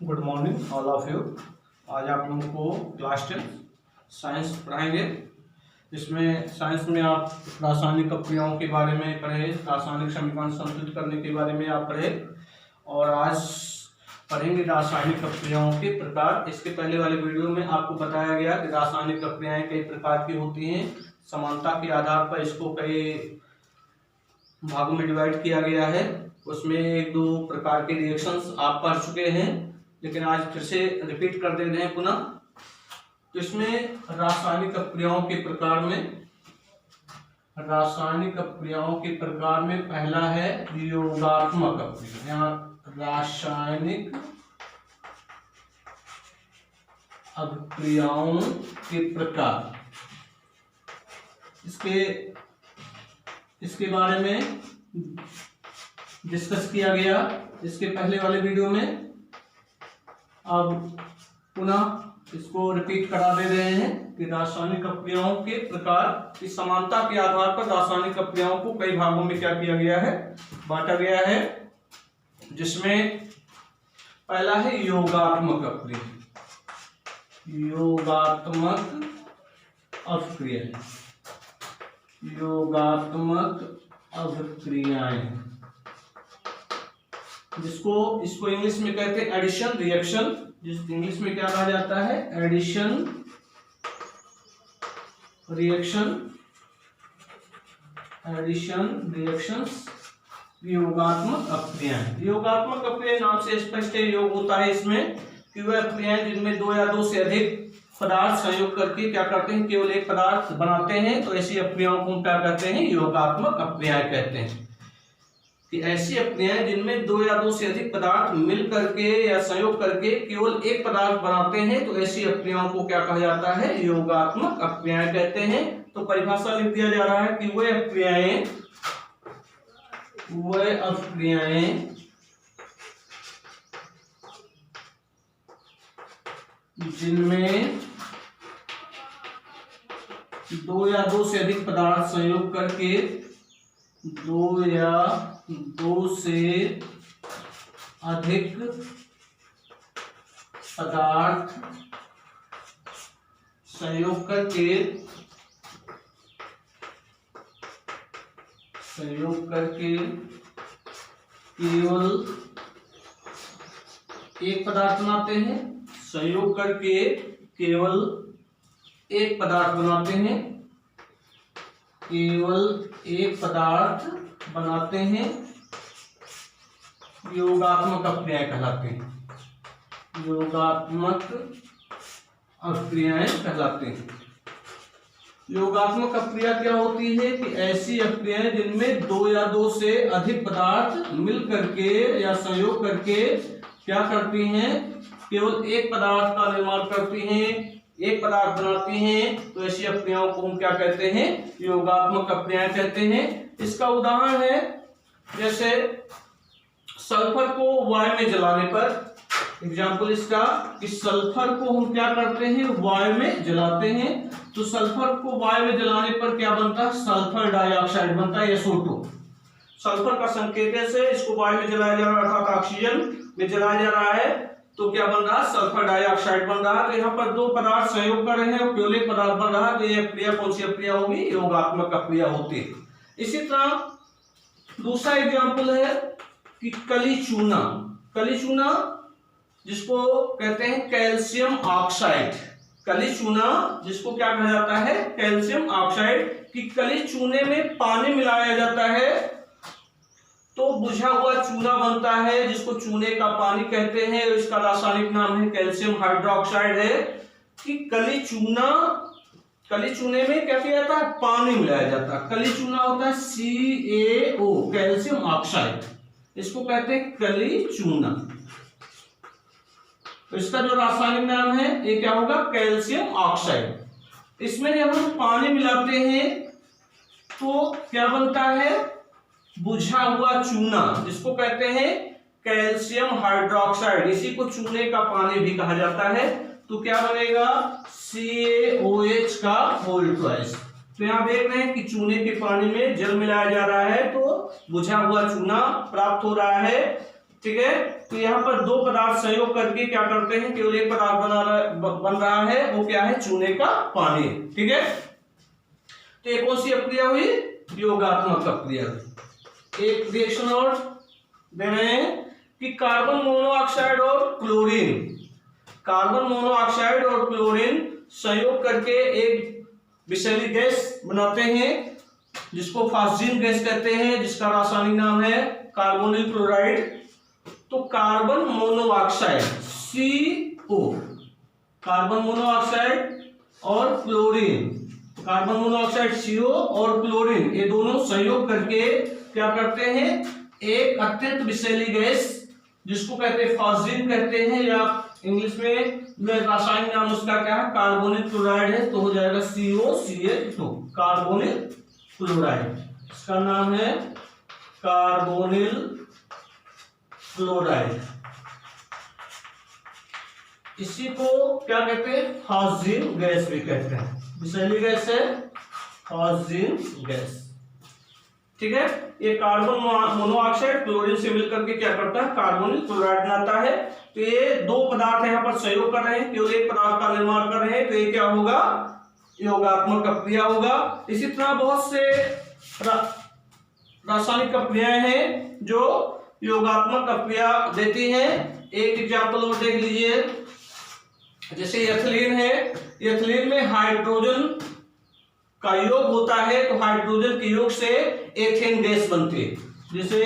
Good morning all of you. आज आप लोगों को क्लास 10 साइंस पढ़ाएंगे। इसमें साइंस में आप रासायनिक अपक्रियाओं के बारे में पढ़े, रासायनिक समीकरण संतुलित करने के बारे में आप पढ़े और आज पढ़ेंगे रासायनिक अपक्रियाओं के प्रकार। इसके पहले वाले वीडियो में आपको बताया गया कि रासायनिक अपक्रियाएं कई प्रकार की होती हैं। समानता के आधार पर इसको कई भागों में डिवाइड किया गया है। उसमें एक दो प्रकार के रिएक्शंस आप पढ़ चुके हैं, लेकिन आज फिर से रिपीट कर दे रहे हैं पुनः। तो इसमें रासायनिक अपक्रियाओं के प्रकार में पहला है योगात्मक अपक्रिया। यहाँ रासायनिक अपक्रियाओं के प्रकार, इसके बारे में डिस्कस किया गया इसके पहले वाले वीडियो में। अब पुनः इसको रिपीट करा दे रहे हैं कि रासायनिक अपक्रियाओं के प्रकार की समानता के आधार पर रासायनिक अपक्रियाओं को कई भागों में क्या किया गया है, बांटा गया है। जिसमें पहला है योगात्मक अपक्रिया। योगात्मक अपक्रियाएं, इसको इंग्लिश में कहते हैं एडिशन रिएक्शन। जिस इंग्लिश में क्या कहा जाता है, एडिशन रिएक्शंस। योगात्मक अपक्रियाएं, योगात्मक अपक्रिया नाम से स्पष्ट है। योग होता है इसमें कि वह अपक्रियाएं जिनमें दो या दो से अधिक पदार्थ संयोग करके क्या करते हैं, केवल एक पदार्थ बनाते हैं। तो ऐसी अपक्रियाओं को हम क्या कहते हैं, योगात्मक अपक्रियाएं कहते हैं। कि ऐसी अपक्रियाएं जिनमें दो या दो से अधिक पदार्थ मिल करके या संयोग करके केवल एक पदार्थ बनाते हैं, तो ऐसी अपक्रियाओं को क्या कहा जाता है, योगात्मक अपक्रियाएं कहते हैं। तो परिभाषा लिख दिया जा रहा है कि वह अपक्रियाएं जिनमें दो या दो से अधिक पदार्थ संयोग करके दो या दो से अधिक पदार्थ संयोग करके केवल एक पदार्थ बनाते हैं। संयोग करके केवल एक पदार्थ बनाते हैं, योगात्मक अपक्रियाएं कहलाते हैं। योगात्मक अपक्रिया क्या होती है कि ऐसी अपक्रियाएं जिनमें दो या दो से अधिक पदार्थ मिल करके या संयोग करके क्या करती हैं, केवल एक पदार्थ का निर्माण करती हैं, एक पदार्थ बनाती हैं। तो ऐसी अपक्रियाओं को हम क्या कहते हैं, योगात्मक अपक्रियाएं कहते हैं। इसका उदाहरण है जैसे सल्फर को वायु में जलाने पर, एग्जाम्पल इसका कि सल्फर को हम क्या करते हैं, वायु में जलाते हैं। तो सल्फर को वायु में जलाने पर क्या बनता है, सल्फर डाइऑक्साइड बनता है, SO2। सल्फर का संकेत से इसको वायु में जलाया जा रहा है, अर्थात ऑक्सीजन में जलाया जा रहा है, तो क्या बन रहा है, सल्फर डाइऑक्साइड बन रहा है। तो यहाँ पर दो पदार्थ संयोग कर रहे हैं और केवल एक पदार्थ बन रहा है। तो ये अपक्रिया कौन सी अपक्रिया होगी, योगात्मक अपक्रिया होती है। इसी तरह दूसरा एग्जाम्पल है कि कलीचूना जिसको कहते हैं कैल्शियम ऑक्साइड। कलीचूना जिसको क्या कहा जाता है, कैल्शियम ऑक्साइड। कि कलीचूने में पानी मिलाया जाता है तो बुझा हुआ चूना बनता है, जिसको चूने का पानी कहते हैं। इसका रासायनिक नाम है कैल्शियम हाइड्रोक्साइड है। कि कलीचूने में क्या किया जाता है, पानी मिलाया जाता है। कलीचूना होता है CaO, कैल्शियम ऑक्साइड, इसको कहते हैं कलीचूना। तो इसका जो रासायनिक नाम है ये क्या होगा, कैल्शियम ऑक्साइड। इसमें जब हम पानी मिलाते हैं तो क्या बनता है, बुझा हुआ चूना, जिसको कहते हैं कैल्शियम हाइड्रोक्साइड। इसी को चूने का पानी भी कहा जाता है। तो क्या बनेगा, CaOH का होल ट्वाइस। तो यहाँ देख रहे हैं कि चूने के पानी में जल मिलाया जा रहा है तो बुझा हुआ चूना प्राप्त हो रहा है। ठीक है। तो यहाँ पर दो पदार्थ संयोग करके क्या करते हैं, केवल एक पदार्थ बन रहा है, वो क्या है, चूने का पानी। ठीक है, तो एक कौन सी अक्रिया हुई, योगात्मक अक्रिया। एक रिएक्शन और दे रहे हैं कि कार्बन मोनोऑक्साइड और क्लोरीन, कार्बन मोनोऑक्साइड और क्लोरीन संयोग करके एक विषैली गैस बनाते हैं जिसको फास्जिन गैस कहते हैं, जिसका रासायनिक नाम है कार्बोनिल क्लोराइड। तो carbon monoxide CO, carbon monoxide और क्लोरीन, कार्बन मोनोऑक्साइड CO और क्लोरीन, ये दोनों संयोग करके क्या करते हैं, एक अत्यंत विषैली गैस जिसको कहते हैं फास्जिन कहते हैं, या इंग्लिश में रासायनिक नाम उसका क्या है, कार्बोनिल क्लोराइड है, तो हो जाएगा COCH2, कार्बोनिल क्लोराइड। इसका नाम है कार्बोनिल क्लोराइड। इसी को क्या कहते हैं, फास्जिन गैस भी कहते हैं। विषैली गैस है फास्जिन गैस। ठीक है, ये कार्बन मोनोऑक्साइड क्लोरीन से मिलकर के क्या करता है, कार्बोनिल क्लोराइड बनाता है। तो ये दो पदार्थ यहाँ पर संयोग कर रहे हैं, केवल एक पदार्थ का निर्माण कर रहे हैं, तो ये क्या होगा, योगात्मक अक्रिया होगा। इसी तरह बहुत से रासायनिक अक्रियाएं हैं जो योगात्मक अक्रिया देती हैं। एक एग्जाम्पल और देख लीजिए, जैसे एथिलीन है, एथिलीन में हाइड्रोजन का योग होता है, तो हाइड्रोजन के योग से एथेन गैस बनती है। जैसे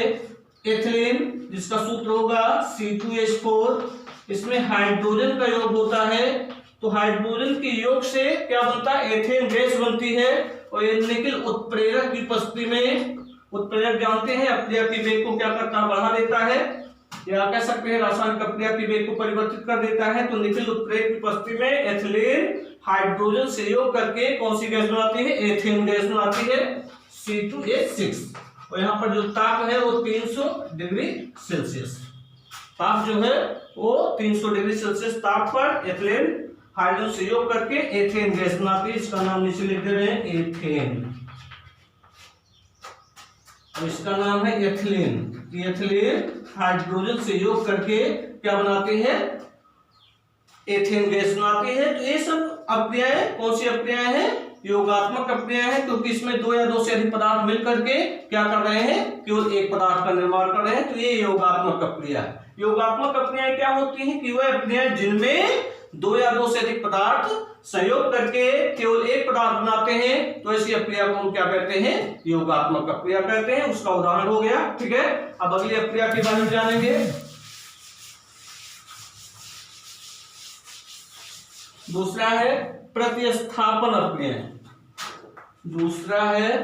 एथिलीन जिसका सूत्र होगा C2H4, इसमें हाइड्रोजन का योग होता है, तो हाइड्रोजन के योग से क्या बनता है, एथेन गैस बनती है। और ये निकिल उत्प्रेरक की उपस्थिति में, उत्प्रेरक जानते हैं अक्रिया की वेग को क्या करता है, बढ़ा देता है, या कह सकते हैं रासायनिक अक्रिया की वेग को परिवर्तित कर देता है। तो निकिल उत्प्रेरक की उपस्थिति में एथिलीन हाइड्रोजन से योग करके कौन सी गैस बनाती है, एथेन गैस बनाती है, C2H6। और यहाँ पर जो ताप है वो 300 डिग्री सेल्सियस, ताप जो है वो 300 डिग्री सेल्सियस ताप पर एथिलीन हाइड्रोजन से योग करके एथेन गैस बनाती है। इसका नाम नीचे लिख दे रहे हैं, एथेन। और इसका नाम है एथिलीन। एथिलीन हाइड्रोजन से योग करके क्या बनाती है, एथेन गैस बनाती है। तो ये सब अक्रियाएं कौन सी अक्रियाएं हैं, योगात्मक अक्रियाएं हैं, क्योंकि इसमें दो या दो से अधिक पदार्थ मिल करके क्या कर रहे हैं, केवल एक पदार्थ का निर्माण कर रहे हैं। तो ये योगात्मक अक्रिया है। योगात्मक अक्रियाएं क्या होती हैं कि वह अक्रियाएं जिनमें दो या दो से अधिक पदार्थ संयोग करके केवल एक पदार्थ बनाते हैं, तो ऐसी अक्रिया को हम क्या कहते हैं, योगात्मक अक्रिया कहते हैं। उसका उदाहरण हो गया। ठीक है, अब अगली अक्रिया के बारे में जानेंगे। दूसरा है प्रतिस्थापन अक्रिया, दूसरा है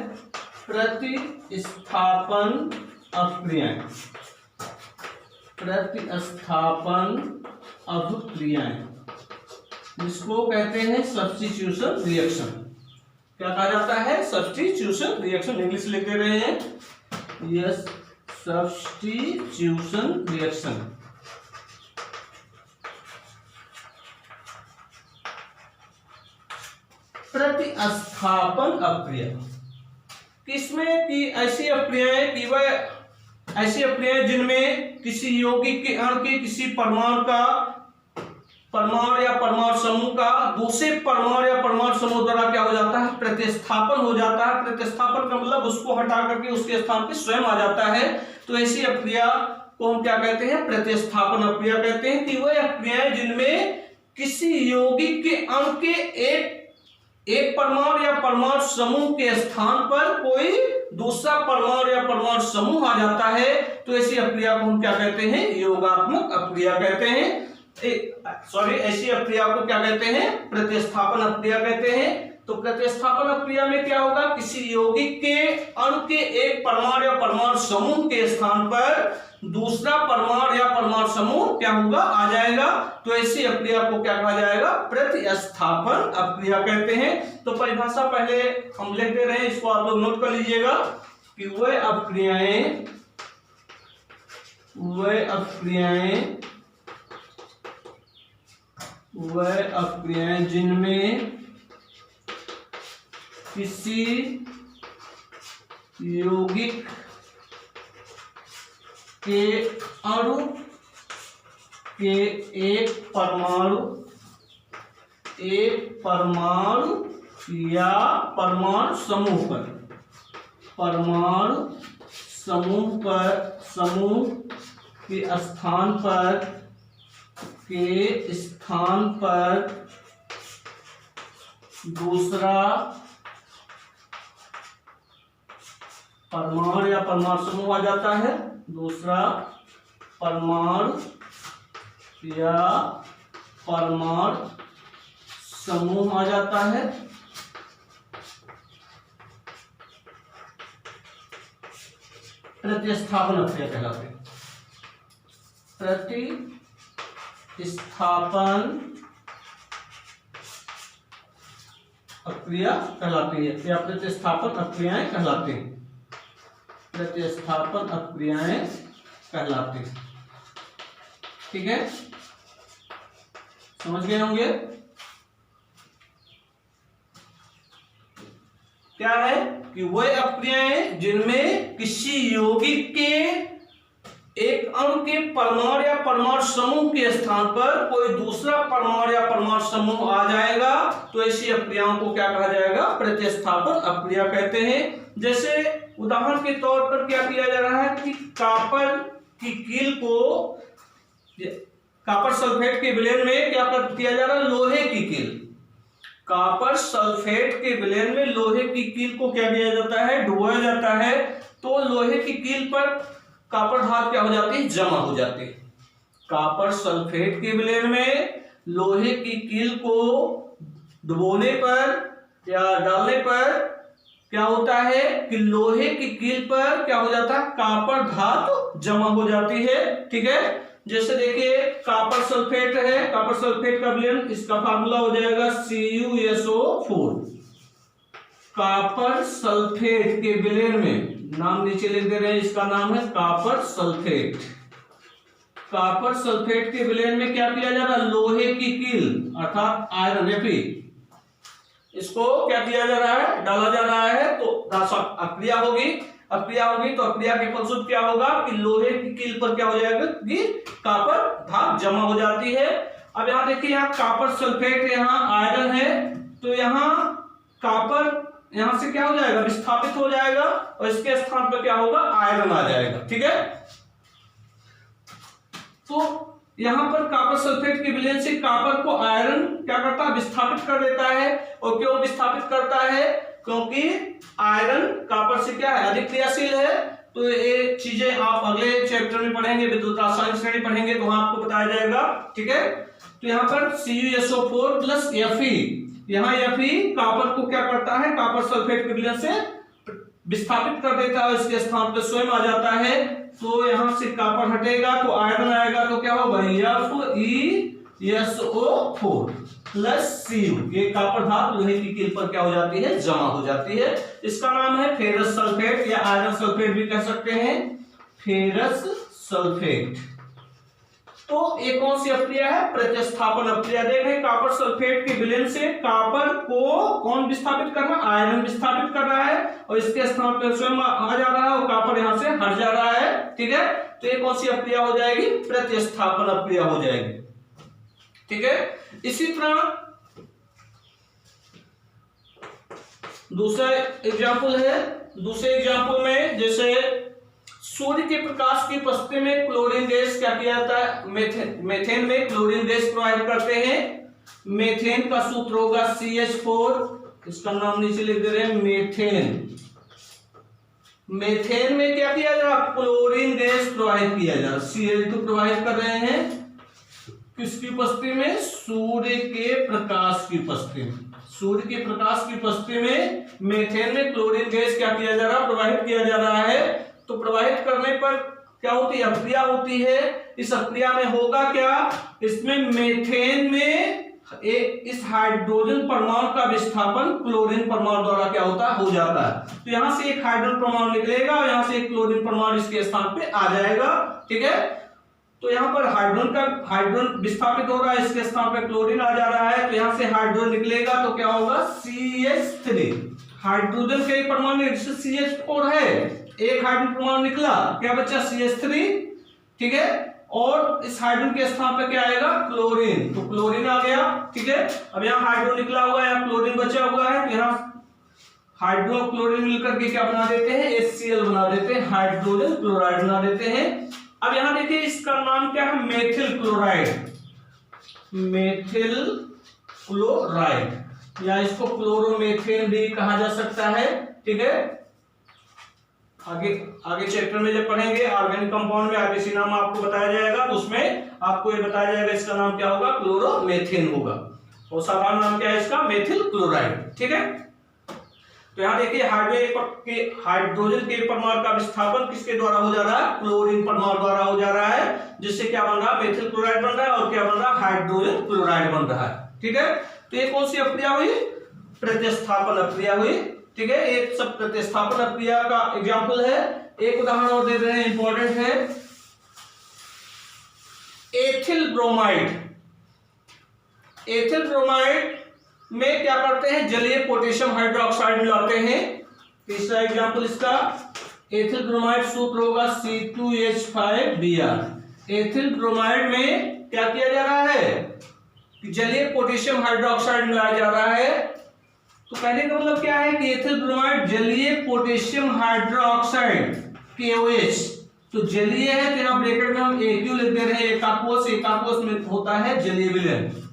प्रतिस्थापन अक्रियाएं, प्रतिस्थापन अभिक्रियाएं, जिसको कहते हैं सब्स्टिट्यूशन रिएक्शन। क्या कहा जाता है, सब्स्टिट्यूशन रिएक्शन। इंग्लिश लिख दे रहे हैं, यस, सब्स्टिट्यूशन रिएक्शन। प्रतिस्थापन अक्रिया किसमें कि ऐसी अक्रियाएं कि वह ऐसी अक्रियाएं जिनमें किसी यौगिक के अणु के किसी परमाणु का, परमाणु या परमाणु समूह का दूसरे परमाणु या परमाणु समूह द्वारा क्या हो जाता है, प्रतिस्थापन हो जाता है। प्रतिस्थापन का मतलब उसको हटा करके उसके स्थान पे स्वयं आ जाता है। तो ऐसी अक्रिया को हम क्या कहते हैं, प्रतिस्थापन अक्रिया कहते हैं। कि वह अक्रियाएं जिनमें किसी यौगिक के अणु के एक परमाणु या परमाणु समूह के स्थान पर कोई दूसरा परमाणु या परमाणु समूह आ जाता है, तो ऐसी अक्रिया को हम क्या कहते हैं, योगात्मक अक्रिया कहते हैं। ऐसी अक्रिया को क्या कहते हैं, प्रतिस्थापन अक्रिया कहते हैं। तो प्रतिस्थापन अक्रिया में क्या होगा, किसी यौगिक के अणु के एक परमाणु या परमाणु समूह के स्थान पर दूसरा परमाणु या परमाणु समूह क्या होगा, आ जाएगा। तो ऐसी अक्रिया को क्या कहा जाएगा, प्रतिस्थापन अक्रिया कहते हैं। तो परिभाषा पहले हम लिख दे रहे हैं, इसको आप लोग नोट कर लीजिएगा कि वह अक्रियाएं जिनमें किसी यौगिक के अणु के एक परमाणु या परमाणु समूह के स्थान पर दूसरा परमाणु या परमाणु समूह आ जाता है, दूसरा परमाणु या परमाणु समूह आ जाता है, प्रतिस्थापन अक्रिया कहलाते हैं। प्रतिस्थापन अक्रिया कहलाती है या प्रतिस्थापन अक्रियाएं कहलाती हैं, प्रतिस्थापन अक्रियाएं कहलाती हैं। ठीक है, समझ गए होंगे। क्या है कि वह अक्रियाएं जिनमें किसी यौगिक के एक अणु के परमाणु या परमाणु समूह के स्थान पर कोई दूसरा परमाणु या परमाणु समूह आ जाएगा तो ऐसी अक्रियाओं को क्या कहा जाएगा, प्रतिस्थापन अक्रिया कहते हैं। जैसे उदाहरण के तौर पर क्या किया जा रहा है कि कॉपर की कील को कॉपर सल्फेट के विलयन में क्या किया जा रहा है, लोहे की कील, कॉपर सल्फेट के विलयन में लोहे की कील को क्या किया जाता है, डुबोया जाता है। तो लोहे की कील पर कॉपर धातु क्या हो जाती है, जमा हो जाती है। कॉपर सल्फेट के विलयन में लोहे की कील को डुबोने पर या डालने पर क्या होता है कि लोहे की कील पर क्या हो जाता है, कॉपर धातु जमा हो जाती है। ठीक है, जैसे देखिए कॉपर सल्फेट है, कॉपर सल्फेट का विलयन, इसका फार्मूला हो जाएगा CuSO4। कॉपर सल्फेट के विलयन में नाम नीचे लिख दे रहे हैं, इसका नाम है कॉपर सल्फेट। कॉपर सल्फेट के विलयन में क्या किया जा रहा है, लोहे की कील अर्थात आयरन Fe, इसको क्या किया जा रहा है, डाला जा रहा है। तो अक्रिया होगी तो अक्रिया के फलस्वरूप क्या होगा कि लोहे की कील पर क्या हो जाएगा कि कॉपर धातु जमा हो जाती है। अब यहाँ देखिए, यहाँ कॉपर सल्फेट, यहाँ आयरन है, तो यहाँ कॉपर यहां से क्या हो जाएगा, विस्थापित हो जाएगा और इसके स्थान पर क्या होगा, आयरन आ जाएगा। ठीक है, तो यहां पर कॉपर सल्फेट के विलयन से कॉपर को आयरन क्या करता है, विस्थापित कर देता है। और क्यों विस्थापित करता है, क्योंकि आयरन कॉपर से क्या है, अधिक क्रियाशील है। तो ये चीजें आप अगले चैप्टर में पढ़ेंगे, विद्युत रसायन श्रेणी पढ़ेंगे तो वहां आपको बताया जाएगा। ठीक है, तो यहाँ पर CuSO4 प्लस Fe, यहाँ Fe कॉपर को क्या करता है, कॉपर सल्फेट के विलयन से विस्थापित कर देता है, इसके स्थान पर स्वयं आ जाता है। तो यहां से कॉपर हटेगा तो आयरन आएगा, तो क्या होगा FeSO4 प्लस Cu, ये कॉपर धातु लोहे की कील पर क्या हो जाती है, जमा हो जाती है। इसका नाम है फेरस सल्फेट या आयरन सल्फेट भी कह सकते हैं, फेरस सल्फेट। तो एक कौन सी अक्रिया है, प्रतिस्थापन अक्रिया। देख रहे हैं कॉपर सल्फेट के विलयन से कॉपर को कौन विस्थापित कर रहा है, आयरन विस्थापित कर रहा है और इसके स्थान पर स्वयं आ जा रहा है और कॉपर यहां से हट जा रहा है। ठीक है, तो ये कौन सी अक्रिया हो जाएगी, प्रतिस्थापन अक्रिया हो जाएगी। ठीक है, इसी तरह दूसरा एग्जाम्पल है, दूसरे एग्जाम्पल में जैसे सूर्य के प्रकाश की उपस्थिति में क्लोरीन गैस क्या किया जाता है, मेथेन में क्लोरीन गैस प्रोवाइड करते हैं। मेथेन का सूत्र होगा CH4, इसका नाम नीचे लिख दे रहे हैं मेथेन। मेथेन में क्या किया जा रहा है, क्लोरीन गैस प्रोवाइड किया जा रहा है, Cl2 प्रोवाइड कर रहे हैं किसकी उपस्थिति में, सूर्य के प्रकाश की उपस्थिति में। सूर्य के प्रकाश की उपस्थिति में मेथेन में क्लोरीन गैस क्या किया जा रहा है, प्रवाहित किया जा रहा है। तो प्रवाहित करने पर क्या होती है, अक्रिया होती है। इस अक्रिया में होगा क्या, इसमें मेथेन में इस हाइड्रोजन परमाणु का विस्थापन क्लोरीन परमाणु द्वारा क्या होता है, हो जाता है। तो यहां से एक हाइड्रोजन परमाणु निकलेगा और यहां से एक क्लोरीन परमाणु इसके स्थान पे आ जाएगा। ठीक है, तो यहाँ पर हाइड्रोजन विस्थापित हो रहा है, इसके स्थान पे क्लोरीन आ जा रहा है। तो यहां से हाइड्रोजन निकलेगा तो क्या होगा, CH3। हाइड्रोजन के एक परमाणु CH4 है, एक हाइड्रोजन परमाणु निकला, क्या बचा CH3। ठीक है, और इस हाइड्रोजन के स्थान पे क्या आएगा, क्लोरीन, तो क्लोरीन आ गया। ठीक है, अब यहाँ हाइड्रोजन निकला हुआ है, यहाँ क्लोरीन बचा हुआ है, यहाँ हाइड्रो क्लोरीन मिलकर के क्या बना देते हैं, HCl बना देते हैं, हाइड्रोजन क्लोराइड बना देते हैं। अब यहाँ देखिए इसका नाम क्या है, मेथिल क्लोराइड, मेथिल क्लोराइड या इसको क्लोरोमेथेन भी कहा जा सकता है। ठीक है, आगे चैप्टर में जब पढ़ेंगे ऑर्गेनिक कंपाउंड में आगे नाम आपको बताया जाएगा, तो उसमें आपको ये बताया जाएगा इसका नाम क्या होगा, क्लोरोमेथेन होगा, और साधारण नाम क्या है इसका, मेथिल क्लोराइड। ठीक है, तो यहाँ देखिए हाइड्रोजन के परमाणु का विस्थापन किसके द्वारा हो जा रहा है, क्लोरीन परमाणु द्वारा हो जा रहा है, जिससे क्या बन रहा है, मेथिल क्लोराइड बन रहा है, और क्या बन रहा है, हाइड्रोजन क्लोराइड बन रहा है। ठीक है, तो ये कौन सी अक्रिया हुई, प्रतिस्थापन अक्रिया हुई। ठीक है, एक सब प्रतिस्थापन अक्रिया का एग्जाम्पल है। एक उदाहरण और दे रहे हैं, इंपॉर्टेंट है, एथिल ब्रोमाइड। एथिल ब्रोमाइड में क्या करते हैं, जलीय पोटेशियम हाइड्रोक्साइड मिलाते हैं। तीसरा एग्जाम्पल इसका, एथिल ब्रोमाइड सूत्र होगा C2H5Br। एथिल ब्रोमाइड में क्या किया जा रहा है, जलीय पोटेशियम हाइड्रोक्साइड मिलाया जा रहा है। तो कहने का मतलब क्या है कि एथिल ब्रोमाइड जलीय पोटेशियम हाइड्रोक्साइड KOH, तो जलीय है तो यहाँ ब्रैकेट में हम AQ लिख दे रहे हैं, एकाकोश में होता है जलीय विलयन।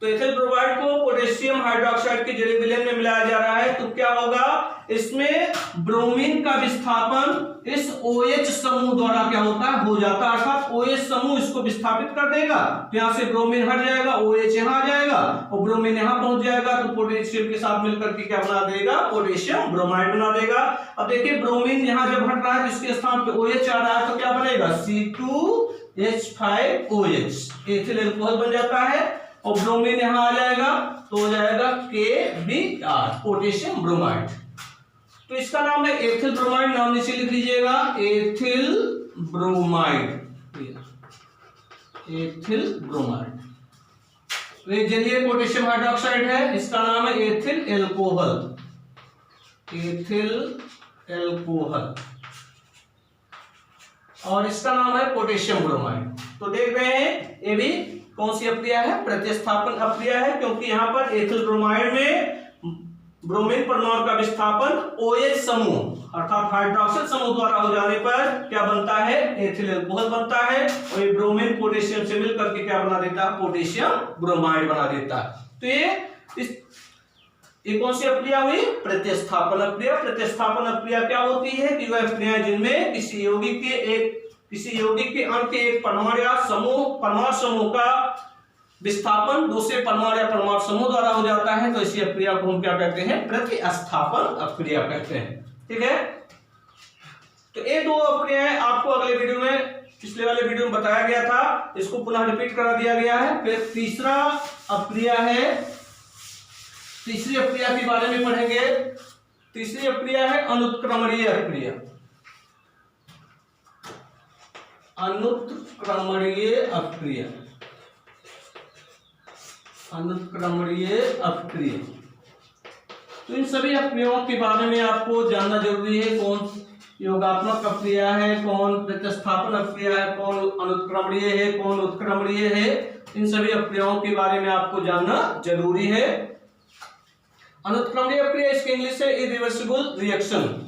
तो एथिल ब्रोमाइड को पोटेशियम हाइड्रोक्साइड के जलीय विलयन में मिलाया जा रहा है, तो क्या होगा, इसमें ब्रोमीन का विस्थापन इस OH समूह द्वारा क्या होता है, हो जाता है, अर्थात OH समूह इसको विस्थापित कर देगा, तो यहाँ से ब्रोमीन हट जाएगा, OH यहाँ आ जाएगा और ब्रोमीन यहाँ पहुंच जाएगा, तो पोटेशियम के साथ मिलकर के क्या बना देगा, पोटेशियम ब्रोमाइड बना देगा। अब देखिए ब्रोमीन यहाँ जब हट रहा है तो इसके स्थान पे OH आ रहा है, तो क्या बनेगा, C2H5OH, एथिल अल्कोहल बन जाता है, और ब्रोमीन यहां आ जाएगा तो हो जाएगा KBr, पोटेशियम ब्रोमाइड। तो इसका नाम है एथिल ब्रोमाइड, नाम नीचे लिख लीजिएगा, एथिल ब्रोमाइड, एथिल ब्रोमाइड। तो ये जलीय पोटेशियम हाइड्रोक्साइड है, इसका नाम है एथिल एल्कोहल, एथिल एल्कोहल, और इसका नाम है पोटेशियम ब्रोमाइड। तो देख रहे हैं ये भी कौन सी अक्रिया है, प्रतिस्थापन अक्रिया है, क्योंकि यहां पर एथिल ब्रोमाइड में ब्रोमीन परमाणु का विस्थापन OH समूह अर्थात हाइड्रोक्सिल समूह द्वारा हो जाने पर क्या बनता है, एथिल अल्कोहल बनता है, और ये ब्रोमीन पोटेशियम से मिलकर के क्या बना देता है, पोटेशियम ब्रोमाइड बना देता है। तो ये कौन सी अक्रिया हुई, प्रतिस्थापन अक्रिया। प्रतिस्थापन अक्रिया क्या होती है कि वह अक्रियाएं जिनमें किसी यौगिक के अणु के एक परमाणु या परमाणु समूह का विस्थापन दूसरे परमाणु या परमाणु समूह द्वारा हो जाता है, तो इसी अक्रिया को हम क्या कहते हैं, प्रतिस्थापन अक्रिया कहते हैं। ठीक है, तो ये दो अक्रियाएं आपको अगले वीडियो में, पिछले वाले वीडियो में बताया गया था, इसको पुनः रिपीट करा दिया गया है। फिर तीसरा अक्रिया है, तीसरी अक्रिया के बारे में पढ़ेंगे। तीसरी अक्रिया है अनुत्क्रमणीय अक्रिया, अनुत्क्रमणीय अक्रिया, अनुत्क्रमणीय अक्रिया। तो इन सभी अक्रियाओं के बारे में आपको जानना जरूरी है, कौन योगात्मक अक्रिया है, कौन प्रतिस्थापन अक्रिया है, कौन अनुत्क्रमणीय है, कौन उत्क्रमणीय है, इन सभी अक्रियाओं के बारे में आपको जानना जरूरी है। अनुत्क्रमणीय अक्रिया इसके इंग्लिश है irreversible reaction,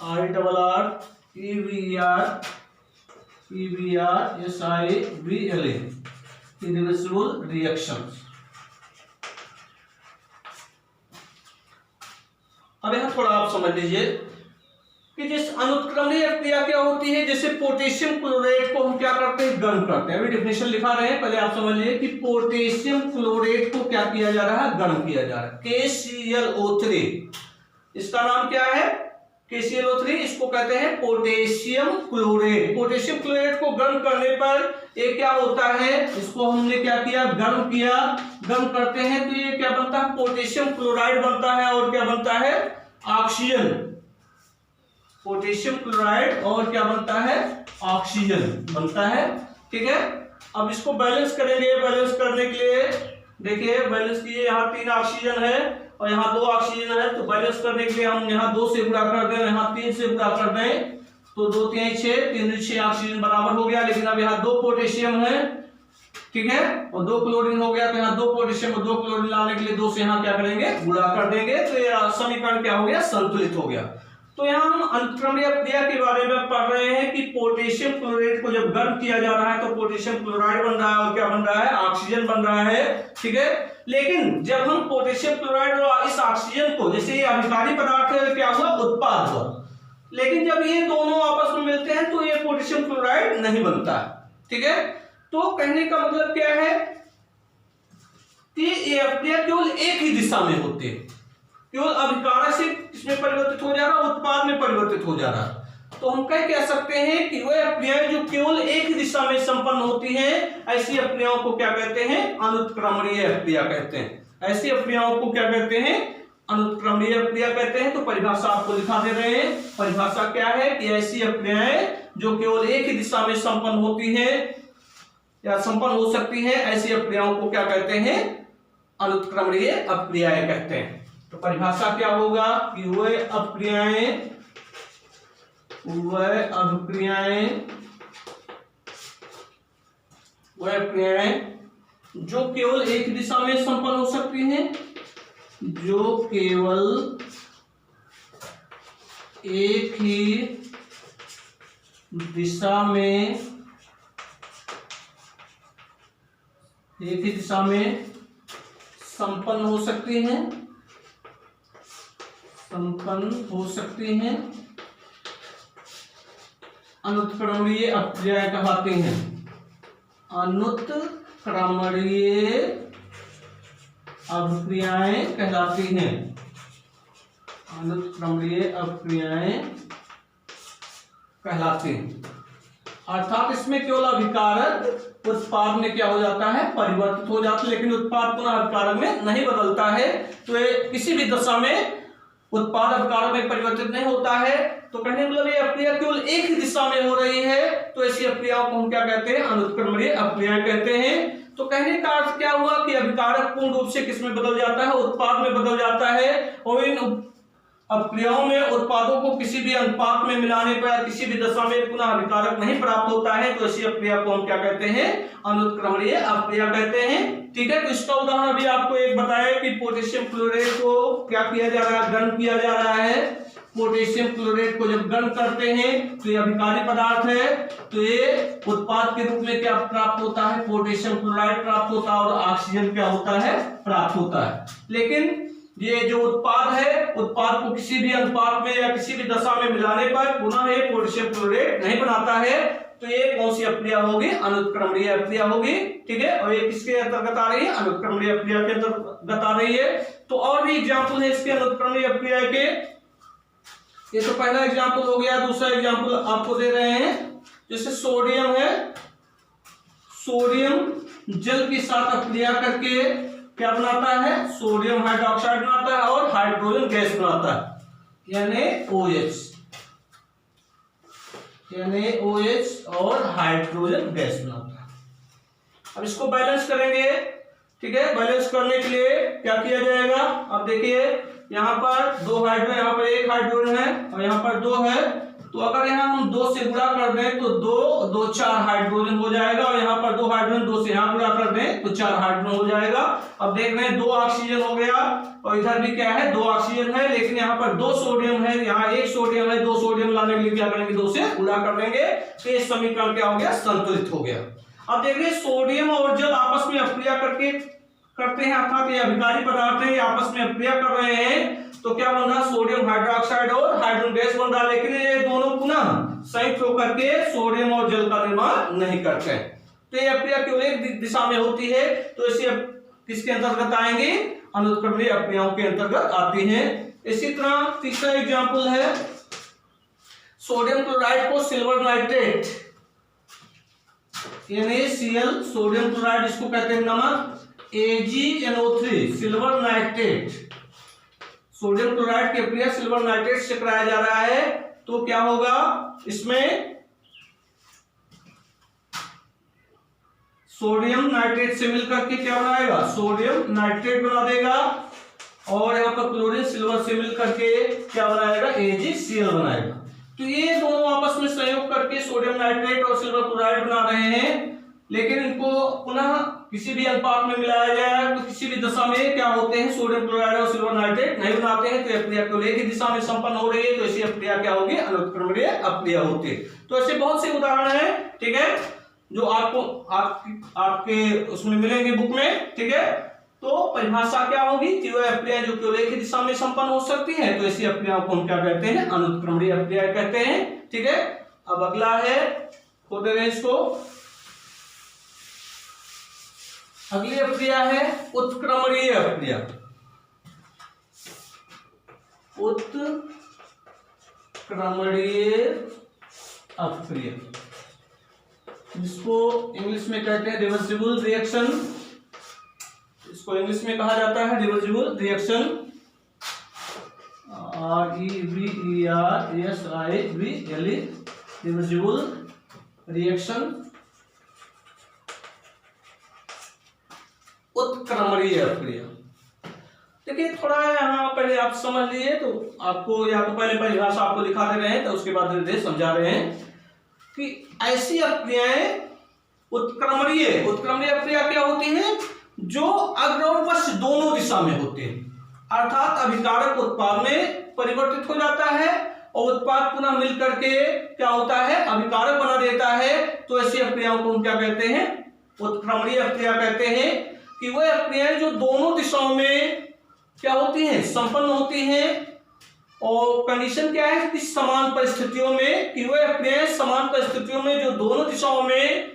IRREVRSIVLA, irreversible reactions। अब यहां थोड़ा आप समझ लीजिए कि जिस अनुत्क्रमणीय क्रिया क्या होती है, जैसे पोटेशियम क्लोराइड को हम क्या करते हैं, गर्म करते हैं। अभी डेफिनेशन लिखा रहे हैं, पहले आप समझ लीजिए कि पोटेशियम क्लोराइड को क्या किया जा रहा है, गर्म किया जा रहा है। KClO3 इसका नाम क्या है, KClO3, इसको कहते हैं पोटेशियम क्लोराइड। पोटेशियम क्लोराइड को गर्म करने पर ये क्या होता है, इसको हमने क्या किया, गर्म किया, गर्म करते हैं तो ये क्या बनता है, पोटेशियम क्लोराइड बनता है, और क्या बनता है, ऑक्सीजन, पोटेशियम क्लोराइड, और क्या बनता है, ऑक्सीजन बनता है। ठीक है, अब इसको बैलेंस करेंगे। बैलेंस करने के लिए देखिए, बैलेंस किए, यहाँ 3 ऑक्सीजन है और यहाँ 2 ऑक्सीजन है, तो बैलेंस करने के लिए हम यहाँ 2 से गुणा कर दें, यहाँ 3 से गुणा कर दें, तो 2 3 6, 3 6 ऑक्सीजन बराबर हो गया। लेकिन अब यहाँ 2 पोटेशियम है, ठीक है, और 2 क्लोरीन हो गया, तो यहाँ 2 पोटेशियम और 2 क्लोरीन लाने के लिए 2 से यहाँ क्या करेंगे, गुणा कर देंगे, तो ये समीकरण क्या हो गया, संतुलित हो गया। तो यहाँ हम अंतःक्रमणीय क्रिया के बारे में पढ़ रहे हैं कि पोटेशियम क्लोराइड को जब गर्म किया जा रहा है तो पोटेशियम क्लोराइड बन रहा है और क्या बन रहा है, ऑक्सीजन बन रहा है, ठीक है। लेकिन जब हम पोटेशियम क्लोराइड और इस ऑक्सीजन को, जैसे ये अभिकारी पदार्थ है, क्या हुआ, उत्पाद हुआ, लेकिन जब ये दोनों आपस में मिलते हैं तो ये पोटेशियम क्लोराइड नहीं बनता, ठीक है। तो कहने का मतलब क्या है कि ये अपक्रिया केवल एक ही दिशा में होते हैं, केवल अभिकारक से किसमें परिवर्तित हो जा रहा है, उत्पाद में परिवर्तित हो जा रहा है। तो हम कह सकते हैं कि वह अपक्रियाएं जो केवल एक ही दिशा में संपन्न होती हैं, ऐसी अपक्रियाओं को क्या कहते हैं, अनुत्क्रमणीय अपक्रिया कहते हैं। ऐसी अपक्रियाओं को क्या कहते हैं, अनुत्क्रमणीय अपक्रिया कहते हैं। तो परिभाषा आपको दिखा दे रहे हैं। परिभाषा क्या है कि ऐसी अपक्रियाएं जो केवल एक ही दिशा में संपन्न होती हैं या संपन्न हो सकती हैं, ऐसी अपक्रियाओं को क्या कहते हैं, अनुत्क्रमणीय अपक्रियाएं कहते हैं। तो परिभाषा क्या होगा कि वह अपक्रियाएं जो केवल एक दिशा में संपन्न हो सकती हैं, जो केवल एक ही दिशा में संपन्न हो सकती हैं, अनुत्क्रमणीय अपक्रियाएं कहलाती हैं। अनुत्क्रमणीय अपक्रियाएं कहलाती हैं। अनुत्क्रमणीय अपक्रियाएं कहलाती हैं, अर्थात इसमें केवल अभिकारक उत्पाद में क्या हो जाता है, परिवर्तित हो जाता है, लेकिन उत्पाद पुनः अभिकारक में नहीं बदलता है। तो ये किसी भी दशा में उत्पाद अभिकारक में परिवर्तित नहीं होता है। तो कहने मतलब ये अपक्रिया केवल एक ही दिशा में हो रही है, तो ऐसी अपक्रियाओं को हम क्या कहते हैं, अनुत्क्रमणीय अपक्रियाएं कहते हैं। तो कहने का अर्थ क्या हुआ कि अभिकारक पूर्ण रूप से किसमें बदल जाता है, उत्पाद में बदल जाता है, और इन अपक्रियाओं में उत्पादों को किसी भी अनुपात में मिलाने पर किसी भी दशा में पुनः अभिकारक नहीं प्राप्त होता है, तो ऐसी अपक्रिया को हम क्या कहते हैं, अनुत्क्रमणीय अपक्रिया कहते हैं, ठीक है। तो इसका उदाहरण अभी आपको एक बताया कि पोटेशियम क्लोराइड को क्या किया जा रहा है, गर्म किया जा रहा है। पोटेशियम क्लोराइड को जब गर्म करते हैं तो ये अभिकारी पदार्थ है, तो ये उत्पाद के रूप में क्या प्राप्त होता है, पोटेशियम क्लोराइड प्राप्त होता है और ऑक्सीजन क्या होता है, प्राप्त होता है। लेकिन ये जो उत्पाद है, उत्पाद को किसी भी अनुपात में या किसी भी दशा में मिलाने पर पुनः ये पोटेशियम क्लोराइड नहीं बनाता है, तो ये कौन सी अपक्रिया होगी, अनुत्क्रमणीय अपक्रिया होगी, ठीक है। और ये किसके अंतर्गत आ रही है, अनुत्क्रमणीय अपक्रिया के अंतर्गत आ रही है। तो और भी एग्जाम्पल है इसके अनुत्क्रमणीय अपक्रिया के। ये तो पहला एग्जाम्पल हो गया। दूसरा एग्जाम्पल आपको दे रहे हैं, जैसे सोडियम है, सोडियम जल के साथ अपक्रिया करके क्या बनाता है, सोडियम हाइड्रोक्साइड बनाता है और हाइड्रोजन गैस बनाता है, NaOH और हाइड्रोजन गैस बनाता है। अब इसको बैलेंस करेंगे, ठीक है। बैलेंस करने के लिए क्या किया जाएगा, अब देखिए यहाँ पर 2 हाइड्रोजन, यहाँ पर 1 हाइड्रोजन है और यहाँ पर 2 है, तो अगर यहाँ हम 2 से गुणा कर दें तो 2 4 हाइड्रोजन हो जाएगा, और यहाँ पर 2 हाइड्रोजन 2 से यहाँ गुणा कर दें तो 4 हाइड्रोजन हो जाएगा। अब देख रहे हैं 2 ऑक्सीजन हो गया और इधर भी क्या है, 2 ऑक्सीजन है, लेकिन यहाँ पर 2 सोडियम है, यहाँ 1 सोडियम है, 2 सोडियम लाने के लिए क्या करेंगे, 2 से गुणा कर देंगे, तो ये समीकरण क्या हो गया, संतुलित हो गया। अब देख रहे हैं सोडियम और जल आपस में अपक्रिया करते हैं, अर्थात ये अभिकारी पदार्थ है, ये आपस में अपक्रिया कर रहे हैं, तो क्या बन रहा, सोडियम हाइड्रोक्साइड और हाइड्रोजन गैस बन रहा है। लेकिन ये दोनों पुनः संयुक्त होकर के सोडियम और जल का निर्माण नहीं करते हैं, तो ये अपक्रिया केवल एक दिशा में होती है, तो इसे किसके अंतर्गत आएंगे, अनुत्क्रमणीय अपक्रियाओं के अंतर्गत आती हैं। इसी तरह तीसरा एग्जाम्पल है, सोडियम क्लोराइड को silver nitrate, NaCl, sodium chloride इसको कहते हैं नमक, AgNO3 silver nitrate, sodium chloride की अपक्रिया सिल्वर नाइट्रेट से कराया जा रहा है, तो क्या होगा, इसमें सोडियम नाइट्रेट से मिलकर के क्या बनाएगा, सोडियम नाइट्रेट बना देगा, और यहाँ पर क्लोरीन सिल्वर से मिल करके क्या बनाएगा, AgCl बनाएगा। तो ये दोनों आपस में संयोग करके सोडियम नाइट्रेट और सिल्वर क्लोराइड बना रहे हैं, लेकिन इनको पुनः किसी भी अनुपात में मिलाया जाए तो किसी भी दशा में क्या होते हैं, सोडियम क्लोराइड और सिल्वर नाइट्रेट नहीं बनाते हैं। तो यह क्रिया केवल एक ही दिशा में संपन्न हो रही है, तो ऐसी अपक्रिया क्या होगी, अनुत्क्रमणीय अपक्रिया होती है। तो ऐसे बहुत से उदाहरण हैं, ठीक है, जो आपको आपके उसमें मिलेंगे बुक में, ठीक है। तो परिभाषा क्या होगी कि वह अपक्रियाएं जो केवल एक ही दिशा में संपन्न हो सकती हैं, तो ऐसी अपक्रियाओं को हम क्या कहते हैं, अनुत्क्रमणीय अपक्रिया कहते हैं, ठीक है। अब अगला है, खोल दे रहे हैं इसको। अगली अपक्रिया है उत्क्रमणीय अपक्रिया। उत्क्रमणीय अपक्रिया, जिसको इंग्लिश में कहते हैं रिवर्सिबल रिएक्शन, इसको इंग्लिश में कहा जाता है reversible reaction, REVERSIBLE, reversible reaction, उत्क्रमणीय अपक्रिया। देखिए थोड़ा यहाँ पहले आप समझ लिए, तो आपको या तो पहले परिभाषा आपको लिखा दे रहे हैं, तो उसके बाद धीरे धीरे समझा रहे हैं कि ऐसी अपक्रियाएं उत्क्रमणीय अपक्रिया क्या होती है, जो अग्र और पश्च दोनों दिशा में होते हैं, अर्थात अभिकारक उत्पाद में परिवर्तित हो जाता है और उत्पाद पुनः मिल करके क्या होता है, अभिकारक बना देता है। तो ऐसी अपक्रियाओं को हम क्या कहते हैं, उत्क्रमणीय अपक्रिया कहते हैं। कि वह अपक्रियाएं जो दोनों दिशाओं में क्या होती हैं, संपन्न होती हैं, और कंडीशन क्या है कि समान परिस्थितियों में, कि वह अपक्रियाएं समान परिस्थितियों में जो दोनों दिशाओं में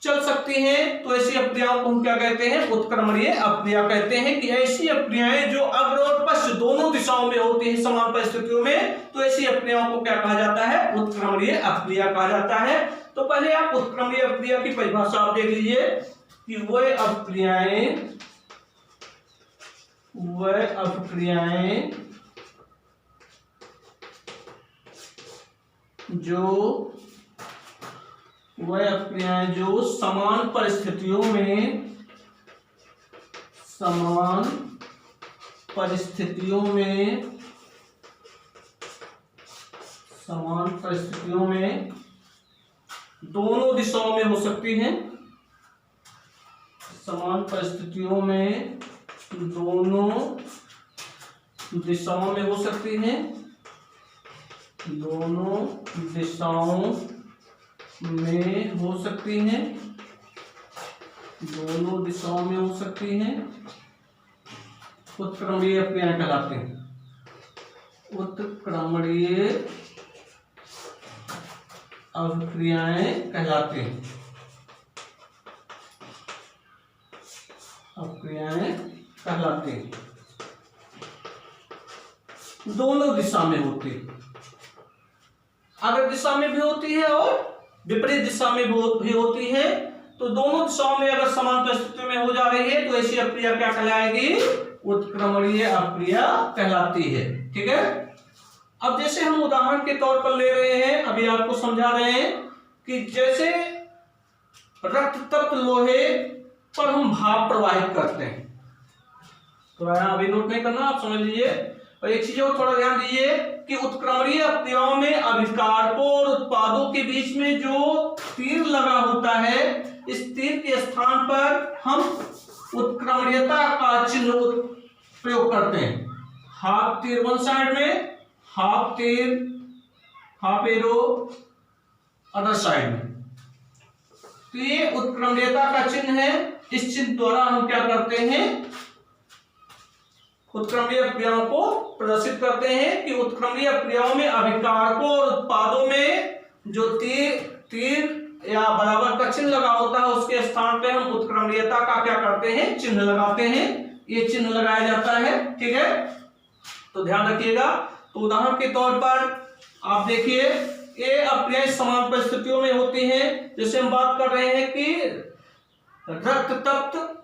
चल सकती हैं, तो ऐसी अपक्रियाओं को हम क्या कहते हैं, उत्क्रमणीय अपक्रिया कहते हैं। कि ऐसी अपक्रियाएं जो अग्र और पश्च दोनों दिशाओं में होती हैं समान परिस्थितियों में, तो ऐसी अपक्रियाओं को क्या कहा जाता है, उत्क्रमणीय अपक्रिया कहा जाता है। तो पहले आप उत्क्रमणीय अपक्रिया की परिभाषा आप देख लीजिए कि वह अपक्रियाएं जो समान परिस्थितियों में दोनों दिशाओं में हो सकती हैं, समान परिस्थितियों में दोनों दिशाओं में हो सकती हैं, दोनों दिशाओं में हो सकती हैं, दोनों दिशाओं में हो सकती हैं, उत्क्रमणीय अपक्रियाएं कहलाती हैं। उत्क्रमणीय अपक्रियाएं कहलाती हैं, अपक्रियाएं कहलाती हैं, दोनों दिशा में होती है, अग्र दिशा में भी होती है और विपरीत दिशा में भी होती है। तो दोनों दिशाओं में अगर समान परिस्थितियों में हो जा रही है, तो ऐसी अपक्रिया क्या कहलाएगी, उत्क्रमणीय अपक्रिया कहलाती है, ठीक है। अब जैसे हम उदाहरण के तौर पर ले रहे हैं, अभी आपको समझा रहे हैं कि जैसे रक्त तप्त लोहे पर हम भाप प्रवाहित करते हैं, तो यहाँ अभी नोट नहीं करना, आप समझ लीजिए। और एक चीज और थोड़ा ध्यान दीजिए कि उत्क्रमणीय अपक्रियाओं में अभिकारकों और उत्पादों के बीच में जो तीर लगा होता है, इस तीर के स्थान पर हम उत्क्रमणीयता का चिन्ह प्रयोग करते हैं। हाफ तीर वन साइड में, हाफ एरो अदर साइड में, तो ये उत्क्रमणीयता का चिन्ह है। इस चिन्ह द्वारा हम क्या करते हैं, उत्क्रमणीय अपक्रियाओं को प्रदर्शित करते हैं। कि उत्क्रमणीय अपक्रियाओं में अभिकारकों और उत्पादों में जो तीर या बराबर का चिन्ह लगा होता है, उसके स्थान पे हम उत्क्रमणीयता का क्या करते हैं, चिन्ह लगाते हैं। ये चिन्ह लगाया जाता है, ठीक है, तो ध्यान रखिएगा। तो उदाहरण के तौर पर आप देखिए, ये अपक्रियाएं समान परिस्थितियों में होती हैं। जैसे हम बात कर रहे हैं कि रक्त तप्त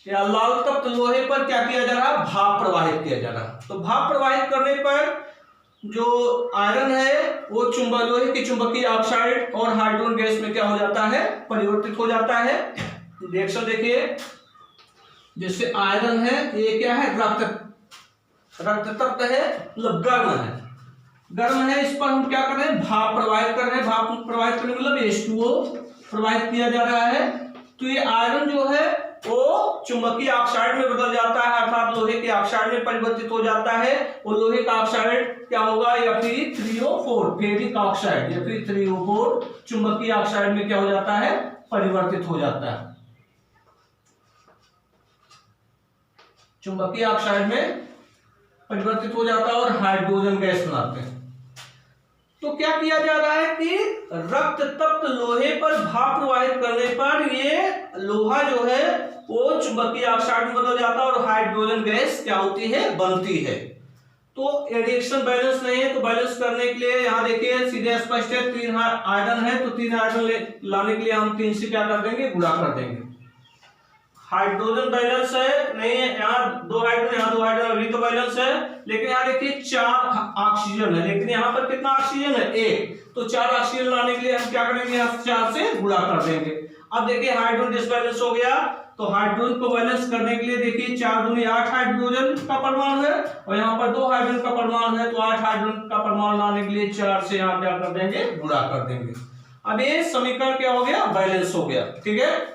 या लाल तप्त लोहे पर क्या किया जा रहा है, भाप प्रवाहित किया जा रहा है। तो भाप प्रवाहित करने पर जो आयरन है वो लोहे की चुंबकीय ऑक्साइड और हाइड्रोजन गैस में क्या हो जाता है, परिवर्तित हो जाता है। रिएक्शन देखिए, जैसे आयरन है, ये क्या है, रक्त रक्त तप्त है मतलब गर्म है, गर्म है, इस पर हम क्या कर रहे हैं, भाप प्रवाहित कर रहे हैं। भाप प्रवाहित करने मतलब H2O प्रवाहित किया जा रहा है। तो ये आयरन जो है वो चुंबकीय ऑक्साइड में बदल जाता है, अर्थात लोहे के ऑक्साइड में परिवर्तित हो जाता है। और लोहे का ऑक्साइड क्या होगा, Fe3O4 फेरिक ऑक्साइड, Fe3O4 चुंबकीय ऑक्साइड में क्या हो जाता है, परिवर्तित हो जाता है, चुंबकीय ऑक्साइड में परिवर्तित हो जाता है और हाइड्रोजन गैस बनाते हैं। तो क्या किया जा रहा है कि रक्त तप्त लोहे पर भाप प्रवाहित करने पर ये लोहा जो है वो चुंबकीय ऑक्साइड में बदल जाता है और हाइड्रोजन गैस क्या होती है, बनती है। तो रिएक्शन बैलेंस नहीं है, तो बैलेंस करने के लिए यहाँ देखिए सीधे स्पष्ट है, 3 आयरन है तो 3 आयरन लाने के लिए हम 3 से क्या कर देंगे, गुणा कर देंगे। हाइड्रोजन बैलेंस है नहीं है, यहाँ 2 हाइड्रोजन, यहाँ 2 हाइड्रोजन, अभी तो बैलेंस है। लेकिन यहाँ देखिए 4 ऑक्सीजन है, लेकिन यहाँ पर कितना ऑक्सीजन है, 1। तो 4 ऑक्सीजन लाने के लिए हम क्या करेंगे, यहाँ 4 से गुणा कर देंगे। अब देखिए हाइड्रोजन डिसबैलेंस हो गया, तो हाइड्रोजन को बैलेंस करने के लिए देखिए 4 दूनी 8 हाइड्रोजन का परमाणु है और यहाँ पर 2 हाइड्रोजन का परमाणु है, तो 8 हाइड्रोजन का परमाणु लाने के लिए 4 से यहाँ क्या कर देंगे, गुणा कर देंगे। अब ये समीकरण क्या हो गया, बैलेंस हो गया। ठीक है,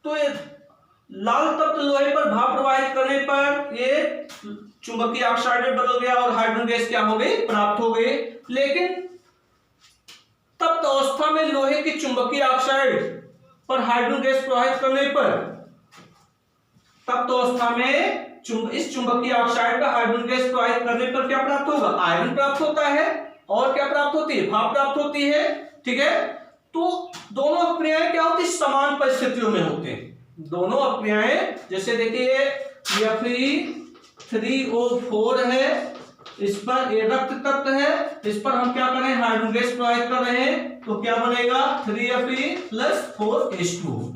तो ये लाल तप्त लोहे पर भाप प्रवाहित करने पर ये चुंबकीय ऑक्साइड में बदल गया और हाइड्रोजन गैस क्या हो गई, प्राप्त हो गई। लेकिन तप्त अवस्था में लोहे की चुंबकीय ऑक्साइड पर हाइड्रोजन गैस प्रवाहित करने पर तप्त अवस्था में इस चुंबकीय ऑक्साइड का हाइड्रोजन गैस प्रवाहित करने पर क्या प्राप्त होगा, आयरन प्राप्त होता है और क्या प्राप्त होती है, भाप प्राप्त होती है। ठीक है, तो दोनों अक्रियाएं क्या होती है, समान परिस्थितियों में होते हैं। दोनों अक्रियाएं जैसे देखिए Fe3O4 है, इस पर ये रक्त तत्व है, इस पर हम क्या कर रहे हैं, हाइड्रोजन गैस प्रवाहित कर रहे हैं, तो क्या बनेगा 3Fe+4H2।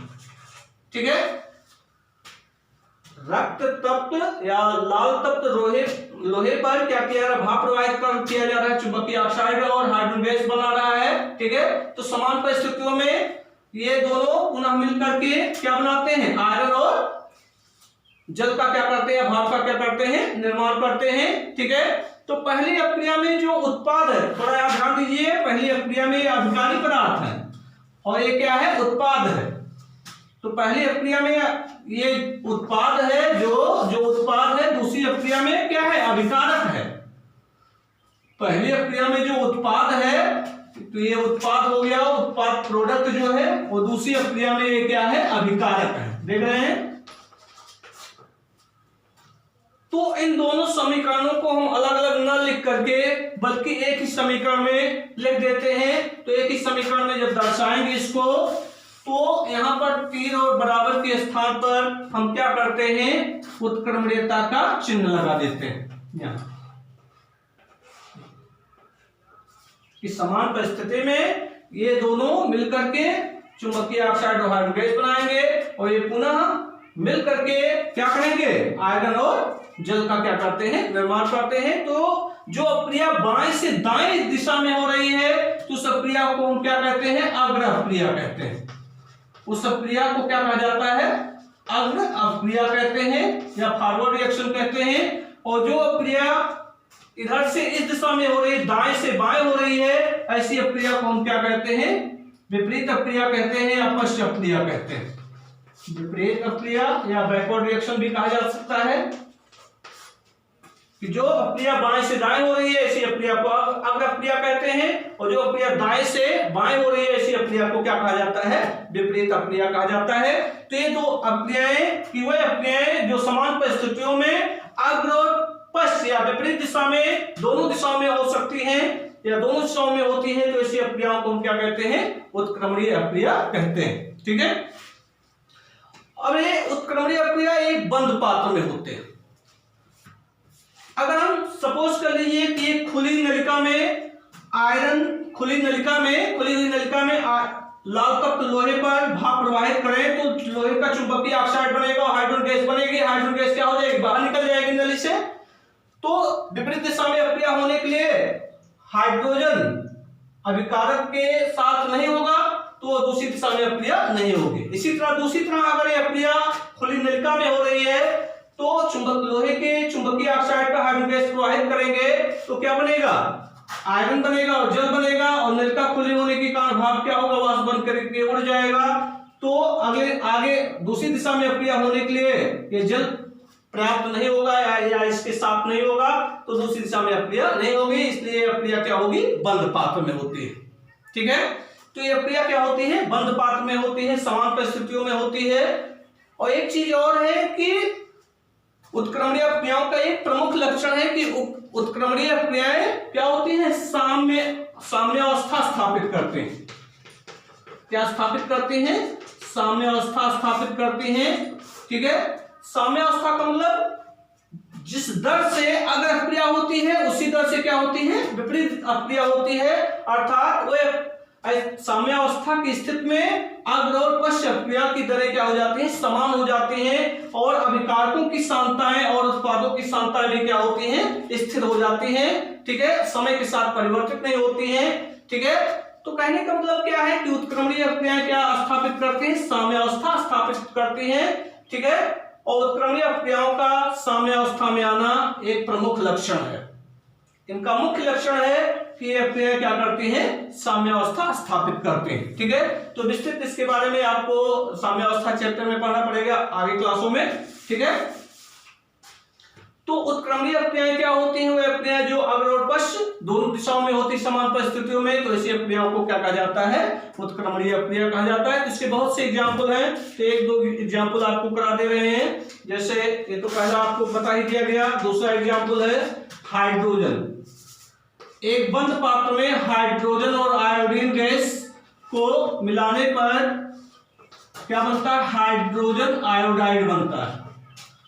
ठीक है, रक्त तप्त या लाल तप्त लोहे पर क्या किया जा रहा है, भाप प्रवाहित किया जा रहा है, चुंबकीय ऑक्साइड और हाइड्रोजन गैस बना रहा है। ठीक है, तो समान परिस्थितियों में ये दोनों पुनः मिलकर के क्या बनाते हैं, आयरन और जल का क्या करते हैं, भाप का क्या करते हैं, निर्माण करते हैं। ठीक है, तो पहली अक्रिया में जो उत्पाद है, थोड़ा आप ध्यान दीजिए, पहली अक्रिया में अभिकारी पदार्थ है और ये क्या है, उत्पाद है। तो पहली अक्रिया में ये उत्पाद है, जो उत्पाद है, दूसरी अक्रिया में क्या है, अभिकारक है। पहली अक्रिया में जो उत्पाद है तो ये उत्पाद हो गया, उत्पाद प्रोडक्ट जो है, और दूसरी अक्रिया में ये क्या है, अभिकारक है। देख रहे हैं, तो इन दोनों समीकरणों को हम अलग अलग न लिख करके बल्कि एक ही समीकरण में लिख देते हैं। तो एक ही समीकरण में जब दर्शाएंगे इसको, तो यहां पर तीर और बराबर के स्थान पर हम क्या करते हैं, उत्क्रमणीयता का चिन्ह लगा देते हैं। यहां कि समान परिस्थिति में ये दोनों मिलकर के चुंबकीय ऑक्साइड और हाइड्रोजन गैस बनाएंगे और ये पुनः मिल करके क्या करेंगे, आयरन और जल का क्या करते हैं, निर्माण करते हैं। तो जो अक्रिया बाएं से दाएं दिशा में हो रही है, तो उस अक्रिया को हम क्या कहते हैं, अग्र अक्रिया कहते हैं। उस अक्रिया को क्या कहा जाता है, अग्र अक्रिया कहते हैं या फॉरवर्ड रिएक्शन कहते हैं। और जो अक्रिया इधर से इस दिशा में हो रही है, दाएं से बाएं हो रही है, ऐसी अक्रिया को हम क्या कहते हैं, विपरीत अक्रिया कहते हैं या पश्च अक्रिया कहते हैं। विपरीत अक्रिया या बैकवर्ड रिएक्शन भी कहा जा सकता है कि जो अक्रिया बाएं से दाएं हो रही है, ऐसी अक्रिया को अग्र अक्रिया कहते हैं, और जो अक्रिया दाएं से बाएं हो रही है, ऐसी अक्रिया को क्या कहा जाता है, विपरीत अक्रिया कहा जाता है। तो ये दो अक्रियाएं की वह अक्रियाएं जो समान परिस्थितियों में अग्र और पश्च या विपरीत दिशा में, दोनों दिशाओं में हो सकती हैं या दोनों दिशाओं में होती है, तो ऐसी अक्रियाओं को हम क्या कहते हैं, उत्क्रमणीय अक्रिया कहते हैं। ठीक है, अब ये उत्क्रमणीय अक्रिया एक बंद पात्र में होते हैं। अगर हम सपोज कर लीजिए कि एक खुली नलिका में आयरन, खुली हुई नलिका में लाल तप्त लोहे पर भाप प्रवाहित करें, तो लोहे का चुंबकीय ऑक्साइड बनेगा और हाइड्रोजन गैस बनेगी। हाइड्रोजन गैस क्या हो जाएगी, बाहर निकल जाएगी नली से। तो विपरीत दिशा में अक्रिया होने के लिए हाइड्रोजन अभिकारक के साथ नहीं होगा, तो दूसरी दिशा में अक्रिया नहीं होगी। इसी तरह दूसरी तरह अगर ये अक्रिया खुली नलिका में हो रही है, तो लोहे के चुंबकीय ऑक्साइड पर हाइड्रोजन गैस प्रवाहित करेंगे तो क्या बनेगा, आयरन बनेगा और जल बनेगा, और नलिका खुले होने के कारण भाप क्या होगा, वाष्प बन करके उड़ जाएगा। तो आगे दूसरी दिशा में अक्रिया होने के लिए ये जल पर्याप्त नहीं होगा या इसके साथ नहीं होगा, तो दूसरी दिशा में अक्रिया नहीं होगी, इसलिए अक्रिया क्या होगी, बंद पात्र में होती है। ठीक है, तो ये अक्रिया क्या होती है, बंद पात्र में होती है, समान परिस्थितियों में होती है। और एक चीज और है कि उत्क्रमणीय अक्रियाओं का एक प्रमुख लक्षण है कि उत्क्रमणीय अक्रियाएं क्या होती हैं, साम्यावस्था स्थापित करते हैं। क्या स्थापित करती हैं, साम्यावस्था स्थापित करती हैं। ठीक है, साम्यावस्था का मतलब जिस दर से अगर अक्रिया होती है उसी दर से क्या होती है, विपरीत अक्रिया होती है। अर्थात वो साम्यावस्था की स्थिति में अग्र और पश्च अक्रिया की दरें क्या हो जाती हैं, समान हो जाती हैं, और अभिकारकों की सांद्रताएं और उत्पादों की सांद्रताएं भी क्या होती हैं, स्थिर हो जाती हैं। ठीक है, समय के साथ परिवर्तित नहीं होती हैं। ठीक है, तो कहने का मतलब क्या है कि उत्क्रमणीय अक्रियाएं क्या स्थापित करती हैं, साम्यावस्था स्थापित करती हैं। ठीक है, और उत्क्रमणीय अक्रियाओं का साम्यावस्था में आना एक प्रमुख लक्षण है। इनका मुख्य लक्षण है कि ये अक्रियाएं क्या करती हैं, साम्यावस्था स्थापित करते हैं। ठीक है, तो विस्तृत इसके बारे में आपको साम्यावस्था चैप्टर में पढ़ना पड़ेगा आगे क्लासों में। ठीक है, तो उत्क्रमणीय अक्रियाएं क्या होती हैं, वे अक्रियाएं जो अग्र और पश्च दोनों दिशाओं में होती समान परिस्थितियों में, तो ऐसी अक्रियाओं को क्या कहा जाता है, उत्क्रमणीय अक्रिया कहा जाता है। तो इसके बहुत से एग्जाम्पल हैं, तो एक दो एग्जाम्पल आपको करा दे रहे हैं। जैसे ये तो पहला आपको बता ही दिया गया। दूसरा एग्जाम्पल है हाइड्रोजन। एक बंद पात्र में हाइड्रोजन और आयोडीन गैस को मिलाने पर क्या बनता है, हाइड्रोजन आयोडाइड बनता है,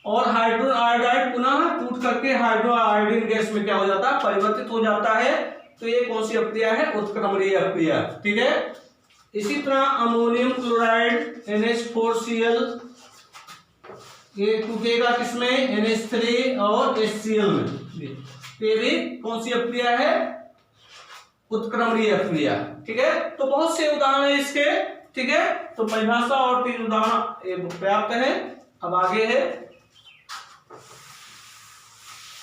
और हाइड्रोजन आयोडाइड पुनः टूट करके हाइड्रो आयोडीन गैस में क्या हो जाता है, परिवर्तित हो जाता है। तो ये कौन सी अक्रिया है, उत्क्रमणीय अक्रिया। ठीक है, इसी तरह अमोनियम क्लोराइड NH4Cl ये टूटेगा किसमें, NH3 और HCl में। ये भी कौन सी अक्रिया है, उत्क्रमणीय अक्रिया। ठीक है, तो बहुत से उदाहरण है इसके। ठीक है, तो परिभाषा और 3 उदाहरण पर्याप्त है। अब आगे है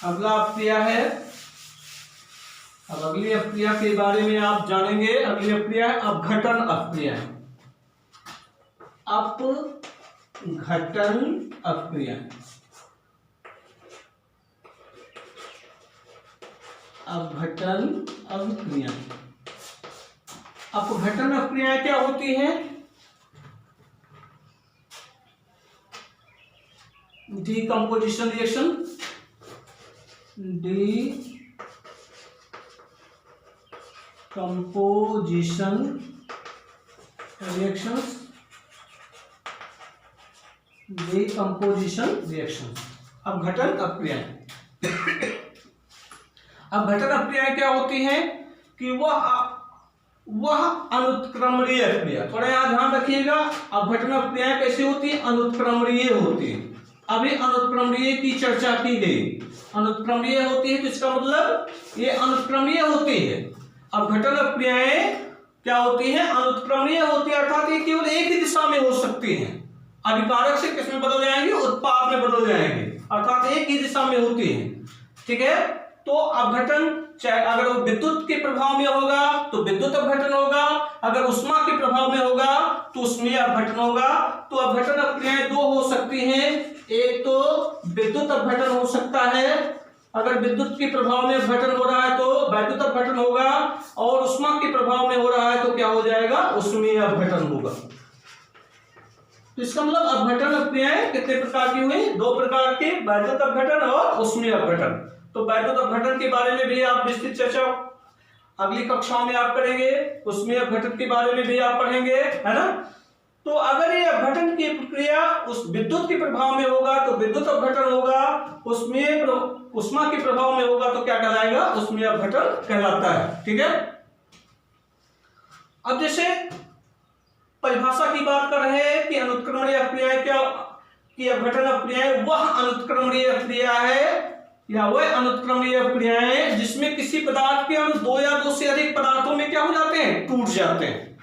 अगला अक्रिया है। अब अगली अक्रिया के बारे में आप जानेंगे। अगली अक्रिया है अपघटन अक्रिया। अपघटन अक्रिया, अपघटन अक्रिया। अपघटन अक्रियाएं क्या होती हैं, decomposition reaction, decomposition reactions, decomposition reactions, अपघटन अक्रियाएं। अपघटन अक्रियाएं क्या होती हैं कि वह अनुत्क्रमणीय अक्रिया, थोड़ा यहां ध्यान रखिएगा। अपघटन अक्रियाएं कैसी होती है, अनुत्क्रमणीय होती है। अभी अनुत्क्रमणीय की चर्चा की गई, अनुत्क्रमणीय होती है तो इसका मतलब ये अनुत्क्रमणीय होती है। अपघटन अक्रियाएं क्या होती हैं, अनुत्क्रमणीय होती है, अर्थात ये केवल एक ही दिशा में हो सकती हैं। अभिकारक से किसमें बदल जाएंगे, उत्पाद में बदल जाएंगे, अर्थात एक ही दिशा में होती है। ठीक है, तो अपघटन चाहे अगर वो विद्युत के प्रभाव में होगा तो विद्युत अपघटन होगा, अगर उष्मा के प्रभाव में होगा तो उष्मीय अपघटन होगा। तो अपघटन अक्रियाएं दो हो सकती हैं, एक तो विद्युत अपघटन हो सकता है, अगर विद्युत के प्रभाव में अपघटन हो रहा है तो वैद्युत अपघटन होगा, और उष्मा के प्रभाव में हो रहा है तो क्या हो जाएगा, उष्मीय अपघटन होगा। तो इसका मतलब अपघटन अक्रियाएं कितने प्रकार की हुई, 2 प्रकार के, वैद्युत अपघटन और उष्मीय अपघटन। तो वैद्युत अपघटन के बारे में भी आप विस्तृत चर्चा अगली कक्षाओं में आप करेंगे, उष्मीय अपघटन के बारे में भी आप पढ़ेंगे, है ना। तो अगर ये अपघटन की प्रक्रिया उस विद्युत के प्रभाव में होगा तो विद्युत अपघटन होगा, उष्मा के प्रभाव में होगा तो क्या कहलाएगा, उष्मीय अपघटन कहलाता है। ठीक है, अब जैसे परिभाषा की बात कर रहे हैं कि अनुत्क्रमणीय अक्रियाएं क्या, कि अपघटन अक्रियाएं वह अनुत्क्रमणीय अक्रिया है या वह अनुत्क्रमणीय अक्रियाएं जिसमें किसी पदार्थ के अणु 2 या 2 से अधिक पदार्थों में क्या हो जाते हैं, टूट जाते हैं,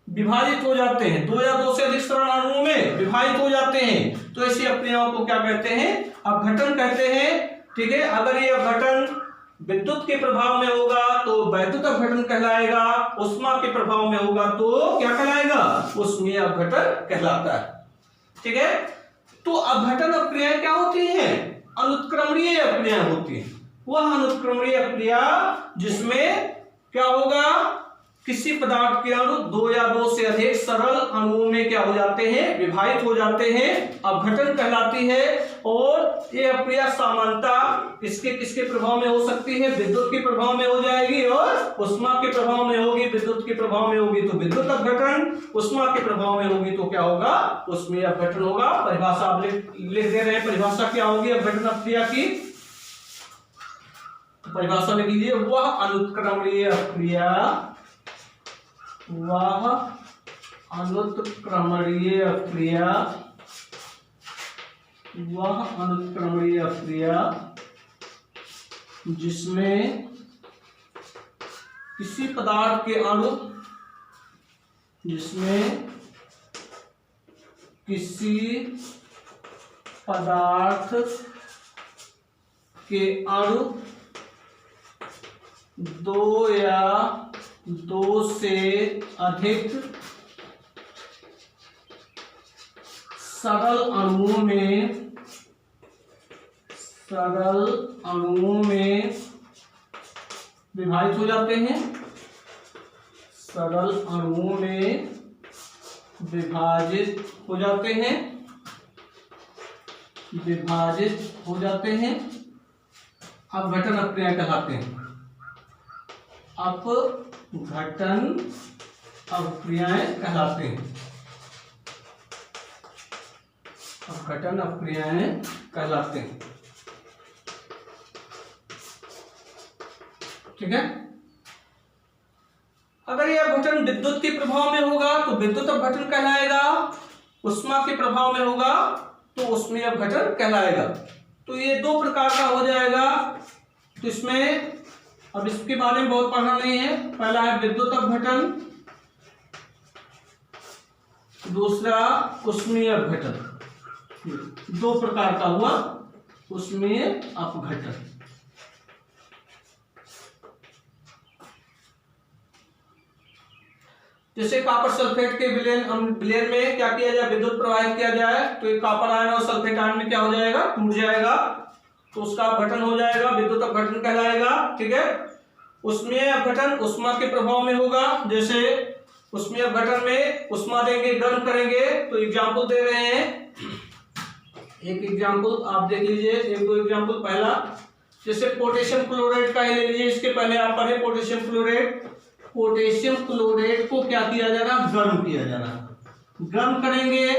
विभाजित हो जाते हैं, 2 या 2 से अधिक सरल अणुओं में विभाजित हो जाते हैं। तो ऐसी अक्रियाओं को क्या कहते हैं, अपघटन कहते हैं। ठीक है, अगर ये अपघटन विद्युत के प्रभाव में होगा तो वैद्युत अपघटन कहलाएगा, उष्मा के प्रभाव में होगा तो क्या कहलाएगा, उष्मीय अपघटन कहलाता है। ठीक है, तो अपघटन अपक्रियाएं क्या होती हैं, अनुत्क्रमणीय अपक्रियाएं होती हैं। वह अनुत्क्रमणीय अपक्रिया जिसमें क्या होगा, किसी पदार्थ के अणु दो या दो से अधिक सरल अणुओं में क्या हो जाते हैं, विभाजित हो जाते हैं, अपघटन कहलाती है। और ये अपक्रिया सामान्यतः किसके किसके प्रभाव में हो सकती है, विद्युत के प्रभाव में हो जाएगी और उष्मा के प्रभाव में होगी। विद्युत के प्रभाव में होगी तो विद्युत अपघटन, उष्मा के प्रभाव में होगी तो क्या होगा, उष्मीय अपघटन होगा। परिभाषा आप लिख दे रहे हैं, परिभाषा क्या होगी अपघटन अपक्रिया की, परिभाषा लिख लीजिए, वह अनुत्क्रमणीय अपक्रिया, वह अनुत्क्रमणीय अपक्रिया, वह अनुत्क्रमणीय अपक्रिया जिसमें किसी पदार्थ के अणु, जिसमें किसी पदार्थ के अणु दो या दो से अधिक सरल अणुओं में विभाजित हो जाते हैं, सरल अणुओं में विभाजित हो जाते हैं, विभाजित हो जाते हैं, अपघटन अपक्रिया कहलाते हैं। अपघटन अपक्रियाएं कहलाते हैं, अपघटन अपक्रियाएं कहलाते हैं। ठीक है, अगर यह अपघटन विद्युत के प्रभाव में होगा तो विद्युत अपघटन कहलाएगा, उष्मा के प्रभाव में होगा तो उष्मीय अपघटन कहलाएगा। तो ये दो प्रकार का हो जाएगा। तो इसमें अब इसके बारे में बहुत पढ़ना नहीं है। पहला है विद्युत अपघटन, दूसरा उष्मीय अपघटन। दो प्रकार का हुआ उष्मीय अपघटन। जैसे कॉपर सल्फेट के विलयन में क्या किया जाए, विद्युत प्रवाहित किया जाए तो एक कॉपर आयन और सल्फेट आयन में क्या हो जाएगा, टूट जाएगा, तो उसका अपघटन हो जाएगा, विद्युत अपघटन कहलाएगा। ठीक है, उष्मीय अपघटन उष्मा के प्रभाव में होगा। जैसे उष्मीय अपघटन में उष्मा देंगे, गर्म करेंगे, तो एग्जाम्पल दे रहे हैं, एक एग्जाम्पल आप देख लीजिए, एक दो एग्जाम्पल। पहला जैसे पोटेशियम क्लोराइड का ही ले लीजिए, इसके पहले आप पढ़े पोटेशियम क्लोराइड। पोटेशियम क्लोराइड को क्या किया जा रहा, गर्म किया जा रहा। गर्म करेंगे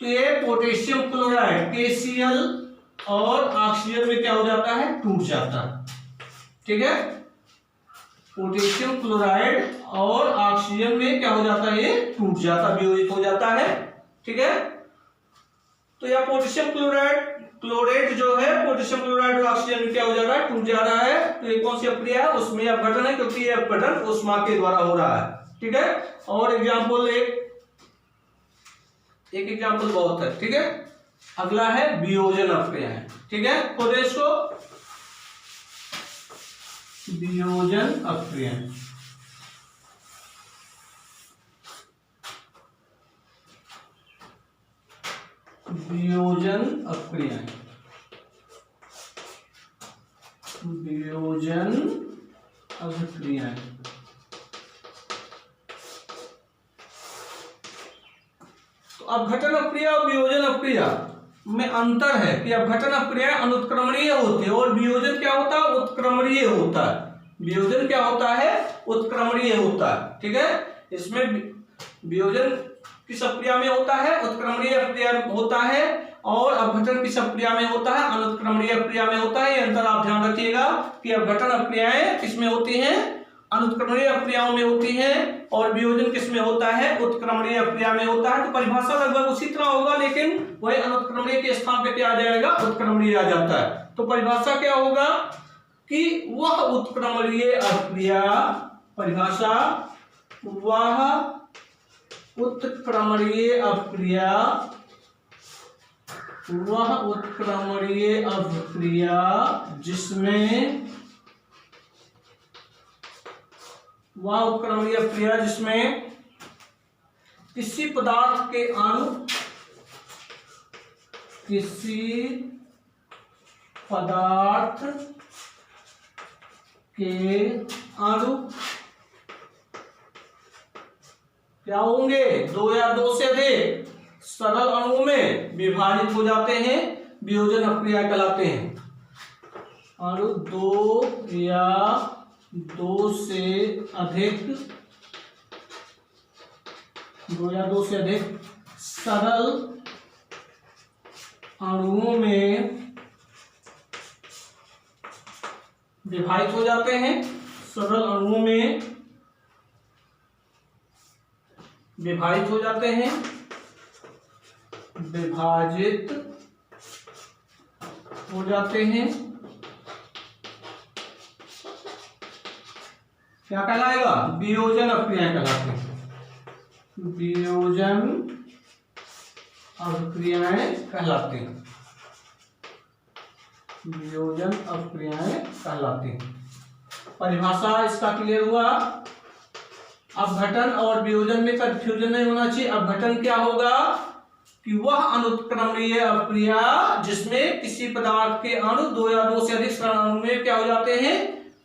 तो ये पोटेशियम क्लोराइड KCl और ऑक्सीजन में क्या हो जाता है, टूट जाता है। ठीक है, पोटेशियम क्लोराइड और ऑक्सीजन में क्या हो जाता है, ये टूट जाता, वियोजित हो जाता है। ठीक है, तो यह पोटेशियम क्लोराइड जो है, पोटेशियम क्लोराइड और ऑक्सीजन में क्या हो जा रहा है, टूट जा रहा है। तो ये कौन सी अपक्रिया है, उसमें अपघटन है, क्योंकि ये अपघटन उष्मा के द्वारा हो रहा है। ठीक है, और एग्जाम्पल एक एग्जाम्पल बहुत है। ठीक है, अगला है वियोजन अपक्रिया है। ठीक है, तो इसको वियोजन अपक्रिया, वियोजन अपक्रिया, वियोजन अपक्रिया। तो अपघटन अपक्रिया और वियोजन अपक्रिया में अंतर है कि अपघटन अपक्रिया अनुत्क्रमणीय होती है और वियोजन क्या होता है, उत्क्रमणीय होता है। वियोजन क्या होता है, उत्क्रमणीय होता है। ठीक है, इसमें वियोजन किस अपक्रिया में होता है, उत्क्रमणीय अपक्रिया होता है, और अपघटन किस अपक्रिया में होता है, अनुत्क्रमणीय अपक्रिया में होता है। ये अंतर आप ध्यान रखिएगा कि अपघटन अपक्रियाएं किसमें होती हैं, अनुत्क्रमणीय अपक्रियाओं में होती हैं, और वियोजन किसमें होता है, उत्क्रमणीय अपक्रिया में होता है। तो परिभाषा लगभग उसी तरह होगा, लेकिन वही अनुत्क्रमणीय के स्थान पे क्या आ जाएगा, उत्क्रमणीय आ जाता है। तो परिभाषा क्या होगा कि वह उत्क्रमणीय अपक्रिया, परिभाषा वह उत्क्रमणीय अपक्रिया वह उत्क्रमणीय अभिक्रिया जिसमें किसी पदार्थ के अणु क्या होंगे, दो या दो से अधिक सरल अणुओं में विभाजित हो जाते हैं, वियोजन अभिक्रिया कहलाते हैं। अणु दो या दो से अधिक सरल अणुओं में विभाजित हो जाते हैं, सरल अणुओं में विभाजित हो जाते हैं, विभाजित हो जाते हैं। क्या कहलाएगा, वियोजन अभिक्रिया कहलाते हैं, वियोजन अभिक्रियाएं कहलाते हैं, वियोजन अभिक्रियाएं कहलाती हैं। परिभाषा इसका क्लियर हुआ। अपघटन और वियोजन में कंफ्यूजन नहीं होना चाहिए। अपघटन क्या होगा कि वह अनुत्क्रमणीय अभिक्रिया जिसमें किसी पदार्थ के अणु दो या दो से अधिक सरल अणु में क्या हो जाते हैं,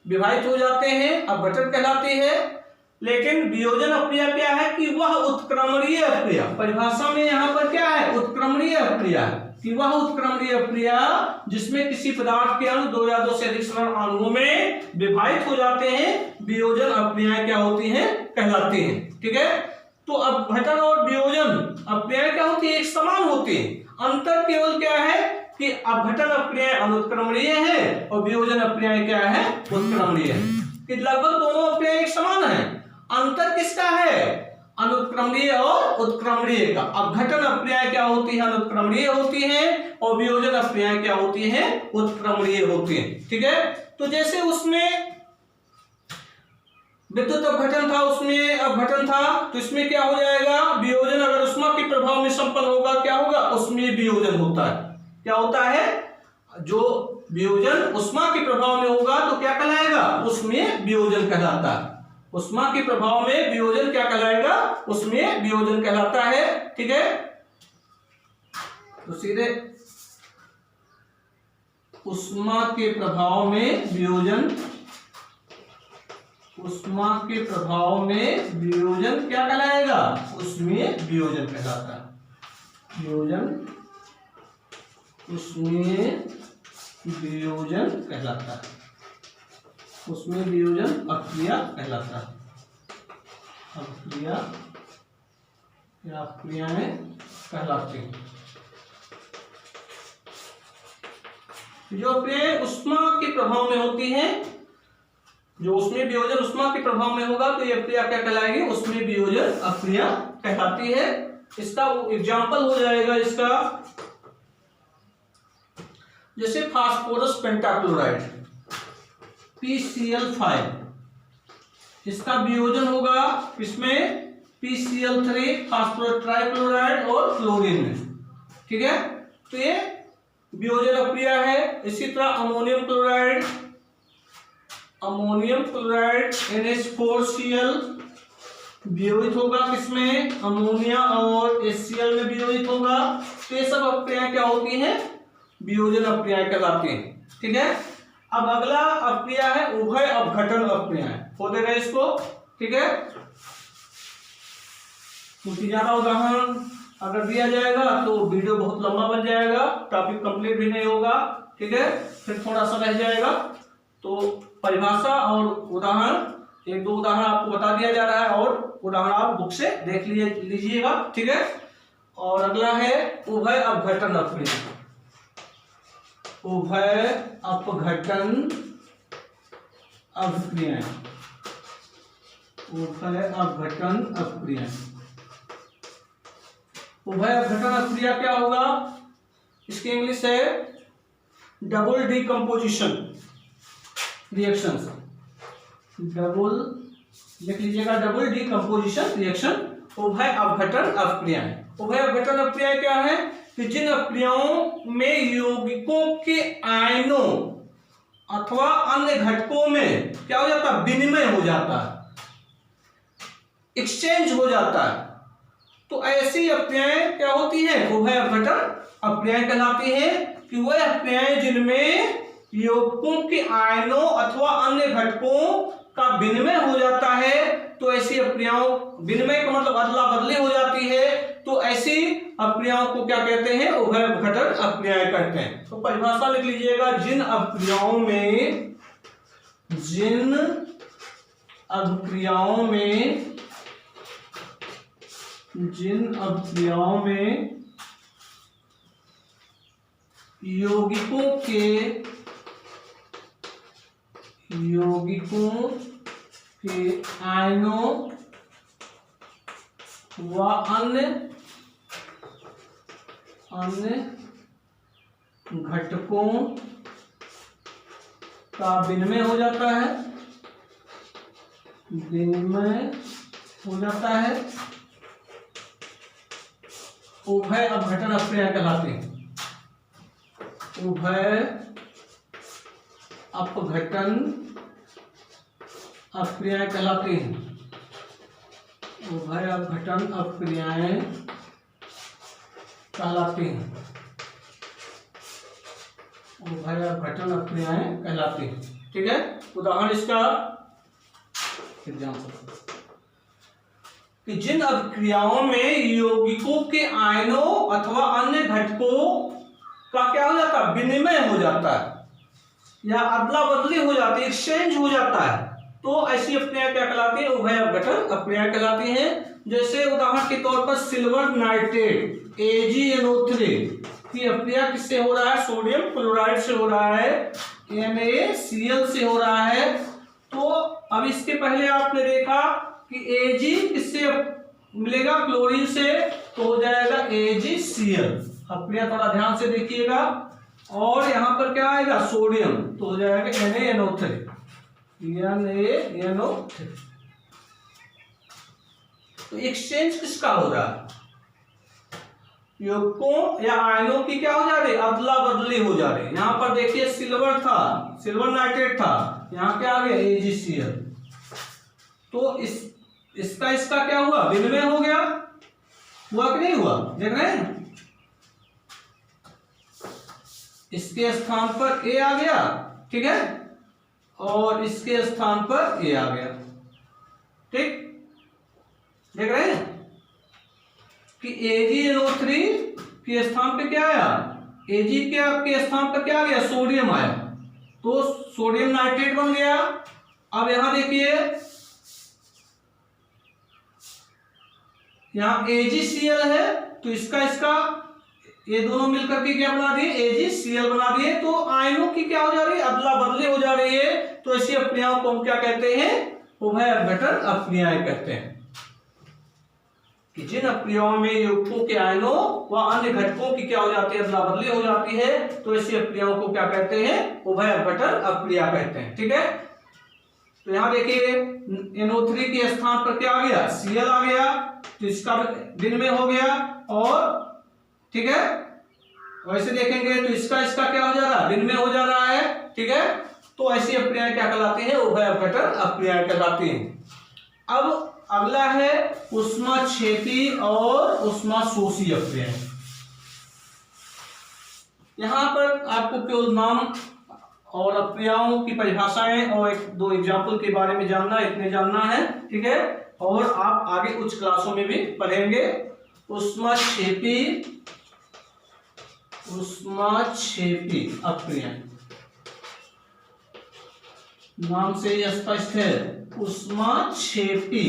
विभाजित हो जाते हैं, अपघटन कहलाती है। लेकिन वियोजन अभिक्रिया क्या है कि वह उत्क्रमणीय अभिक्रिया, परिभाषा में यहाँ पर क्या है, उत्क्रमणीय अभिक्रिया, कि वह उत्क्रमणीय अभिक्रिया जिसमें किसी पदार्थ के अणु दो या दो से अधिक सरल अणुओं में विभाजित हो जाते हैं, वियोजन अभिक्रियाएं क्या होती हैं, कहलाती हैं। ठीक है, तो अपघटन और वियोजन अभिक्रियाएं क्या होती है, एक समान होती है। अंतर केवल क्या है कि अपघटन अभिक्रियाएं अनुत्क्रमणीय है और वियोजन अभिक्रियाएं क्या है, उत्क्रमणीय है। कि लगभग दोनों अभिक्रियाएं एक समान है। अंतर किसका है, अनुत्क्रमणीय और उत्क्रमणीय का। अपघटन अभिक्रियाएं क्या होती है, अनुत्क्रमणीय होती हैं, और वियोजन अभिक्रियाएं क्या होती हैं, उत्क्रमणीय होती हैं। ठीक है, तो जैसे उसमें विद्युत अपघटन था, उसमें अपघटन था, तो इसमें क्या हो जाएगा, वियोजन। अगर ऊष्मा के प्रभाव में संपन्न होगा, क्या होगा, उसमें वियोजन होता है। क्या होता है, जो वियोजन ऊष्मा के प्रभाव में होगा तो क्या कहलाएगा, उसमें वियोजन कहलाता है। ऊष्मा के प्रभाव में वियोजन क्या कहलाएगा, उसमें वियोजन कहलाता है। ठीक है, तो सीधे ऊष्मा के प्रभाव में वियोजन, ऊष्मा के प्रभाव में वियोजन क्या कहलाएगा, उसमें वियोजन कहलाता है। वियोजन, उसमें वियोजन कहलाता है, उसमें वियोजन अभिक्रिया कहलाता है। अभिक्रिया या अभिक्रियाएं कहलाती हैं। जो अभिक्रियाएं ऊष्मा के प्रभाव में होती हैं, जो उसमें वियोजन ऊष्मा के प्रभाव में होगा तो ये अभिक्रिया क्या कहलाएगी, उसमें वियोजन अभिक्रिया कहलाती है। इसका एग्जाम्पल हो जाएगा इसका, जैसे फास्फोरस पेंटाक्लोराइड PCl5, इसका वियोजन होगा किसमें, PCl3 फास्फोरस ट्राइक्लोराइड और क्लोरीन में। ठीक है, तो ये वियोजन अभिक्रिया है। इसी तरह अमोनियम क्लोराइड, NH4Cl वियोजित होगा किसमें, अमोनिया और HCl में वियोजित होगा। तो ये सब अभिक्रियाएं क्या होती हैं, वियोजन अभिक्रियाएं कहलाती हैं। ठीक है, अब अगला अभिक्रिया है उभय अपघटन अभिक्रियाएं। हो देगा इसको। ठीक है, क्योंकि ज्यादा उदाहरण अगर दिया जाएगा तो वीडियो बहुत लंबा बन जाएगा, टॉपिक कंप्लीट भी नहीं होगा। ठीक है, फिर थोड़ा सा रह जाएगा। तो परिभाषा और उदाहरण, एक दो उदाहरण आपको बता दिया जा रहा है और उदाहरण आप बुक से देख लीजिएगा। ठीक है, और अगला है उभय अपघटन अभिक्रिया। उभय अपघटन अभिक्रियाएं, उभय अपघटन अभिक्रियाएं। उभय अपघटन अभिक्रिया क्या होगा, इसकी इंग्लिश है डबल डीकम्पोजिशन रिएक्शंस। डबल लिख लीजिएगा, डबल डीकम्पोजिशन रिएक्शन, उभय अपघटन अभिक्रियाएं। उभय अपघटन अभिक्रिया क्या है कि जिन अक्रियाओं में यौगिकों के आयनों अथवा अन्य घटकों में क्या हो जाता है, विनिमय हो जाता है, एक्सचेंज हो जाता है, तो ऐसी अक्रियाएं क्या होती हैं, उभय अपघटन अक्रियाएं कहलाती हैं। कि वह अक्रियाएं जिनमें यौगिकों के आयनों अथवा अन्य घटकों का विनिमय हो जाता है, तो ऐसी अक्रियाओं, विनिमय का मतलब अदला बदली हो जाती है, तो ऐसी अक्रियाओं को क्या कहते हैं, उभय अपघटन अक्रियाएं कहते हैं। तो परिभाषा लिख लीजिएगा, जिन अक्रियाओं में यौगिकों के आयनों व अन्य घटकों का विनिमय हो जाता है, उभय अपघटन अक्रियाएं कहलाती हैं। उभय अपघटन अक्रियाएं कहलाती हैं। उभय अपघटन अक्रियाएं कहलाती हैं। उभय अपघटन अक्रियाएं कहलाती हैं। ठीक है, उदाहरण इसका एग्जाम्पल कि जिन अभिक्रियाओं में यौगिकों के आयनों अथवा अन्य घटकों का क्या हो जाता है, विनिमय हो जाता है या अदला बदली हो जाती है, एक्सचेंज हो जाता है, तो ऐसी अक्रियाएं क्या कहलाती है, उभय अपघटन अक्रियाएं कहलाती हैं। जैसे उदाहरण के तौर पर सिल्वर नाइट्रेट AgNO3 की अक्रिया किससे हो रहा है, सोडियम क्लोराइड से हो रहा है, NaCl से हो रहा है। तो अब इसके पहले आपने देखा कि Ag किससे मिलेगा, क्लोरीन से, तो हो जाएगा AgCl। अक्रिया थोड़ा ध्यान से देखिएगा, और यहां पर क्या आएगा, सोडियम, तो हो जाएगा NaNO3। तो एक्सचेंज किसका हो रहा है, यौगिकों या आयनों की क्या हो जा रही है, अदला बदली हो जा रही है। यहां पर देखिए सिल्वर था, सिल्वर नाइट्रेट था, यहां क्या आ गया AgCl, तो इसका क्या हुआ, विनिमय हो गया, हुआ कि नहीं हुआ, देख रहे हैं, इसके स्थान पर A आ गया, ठीक है, और इसके स्थान पर A आ गया, ठीक, देख रहे हैं कि AgNO3 के स्थान पे क्या आया, Ag के स्थान पर क्या आ गया, सोडियम आया, तो सोडियम नाइट्रेट बन गया। अब यहां देखिए, यहां AgCl है, तो इसका ये दोनों मिलकर के क्या बना दिए, AgCl बना दिए। तो आयनों की क्या हो जा रही है, अदला बदली हो जा रही है। तो ऐसी अक्रियाओं को हम क्या कहते हैं, उभय अपघटन अक्रियाएं कहते हैं। कि जिन अक्रियाओं में यौगिकों के आयनों व अन्य घटकों की क्या हो जाती है, अदला बदली हो जाती है, तो ऐसी अक्रियाओं को क्या कहते हैं, उभय अपघटन अक्रिया कहते हैं। ठीक है, तो यहां देखिए NO3 के स्थान पर क्या आ गया, Cl आ गया, तो इसका विनिमय हो गया, और ठीक है, वैसे देखेंगे तो इसका क्या हो जा रहा है, विनिमय हो जा रहा है। ठीक है, तो ऐसी अक्रियाएं क्या कहलाती हैं, उभय अपघटन अक्रियाएं कहलाती हैं। अब अगला है ऊष्माक्षेपी और ऊष्माशोषी अक्रियाएं। यहां पर आपको केवल नाम और अक्रियाओं की परिभाषाएं और एक दो एग्जाम्पल के बारे में जानना, इतने जानना है। ठीक है, और आप आगे उच्च क्लासों में भी पढ़ेंगे। ऊष्माक्षेपी अक्रियाएं, नाम से ही स्पष्ट है, ऊष्माक्षेपी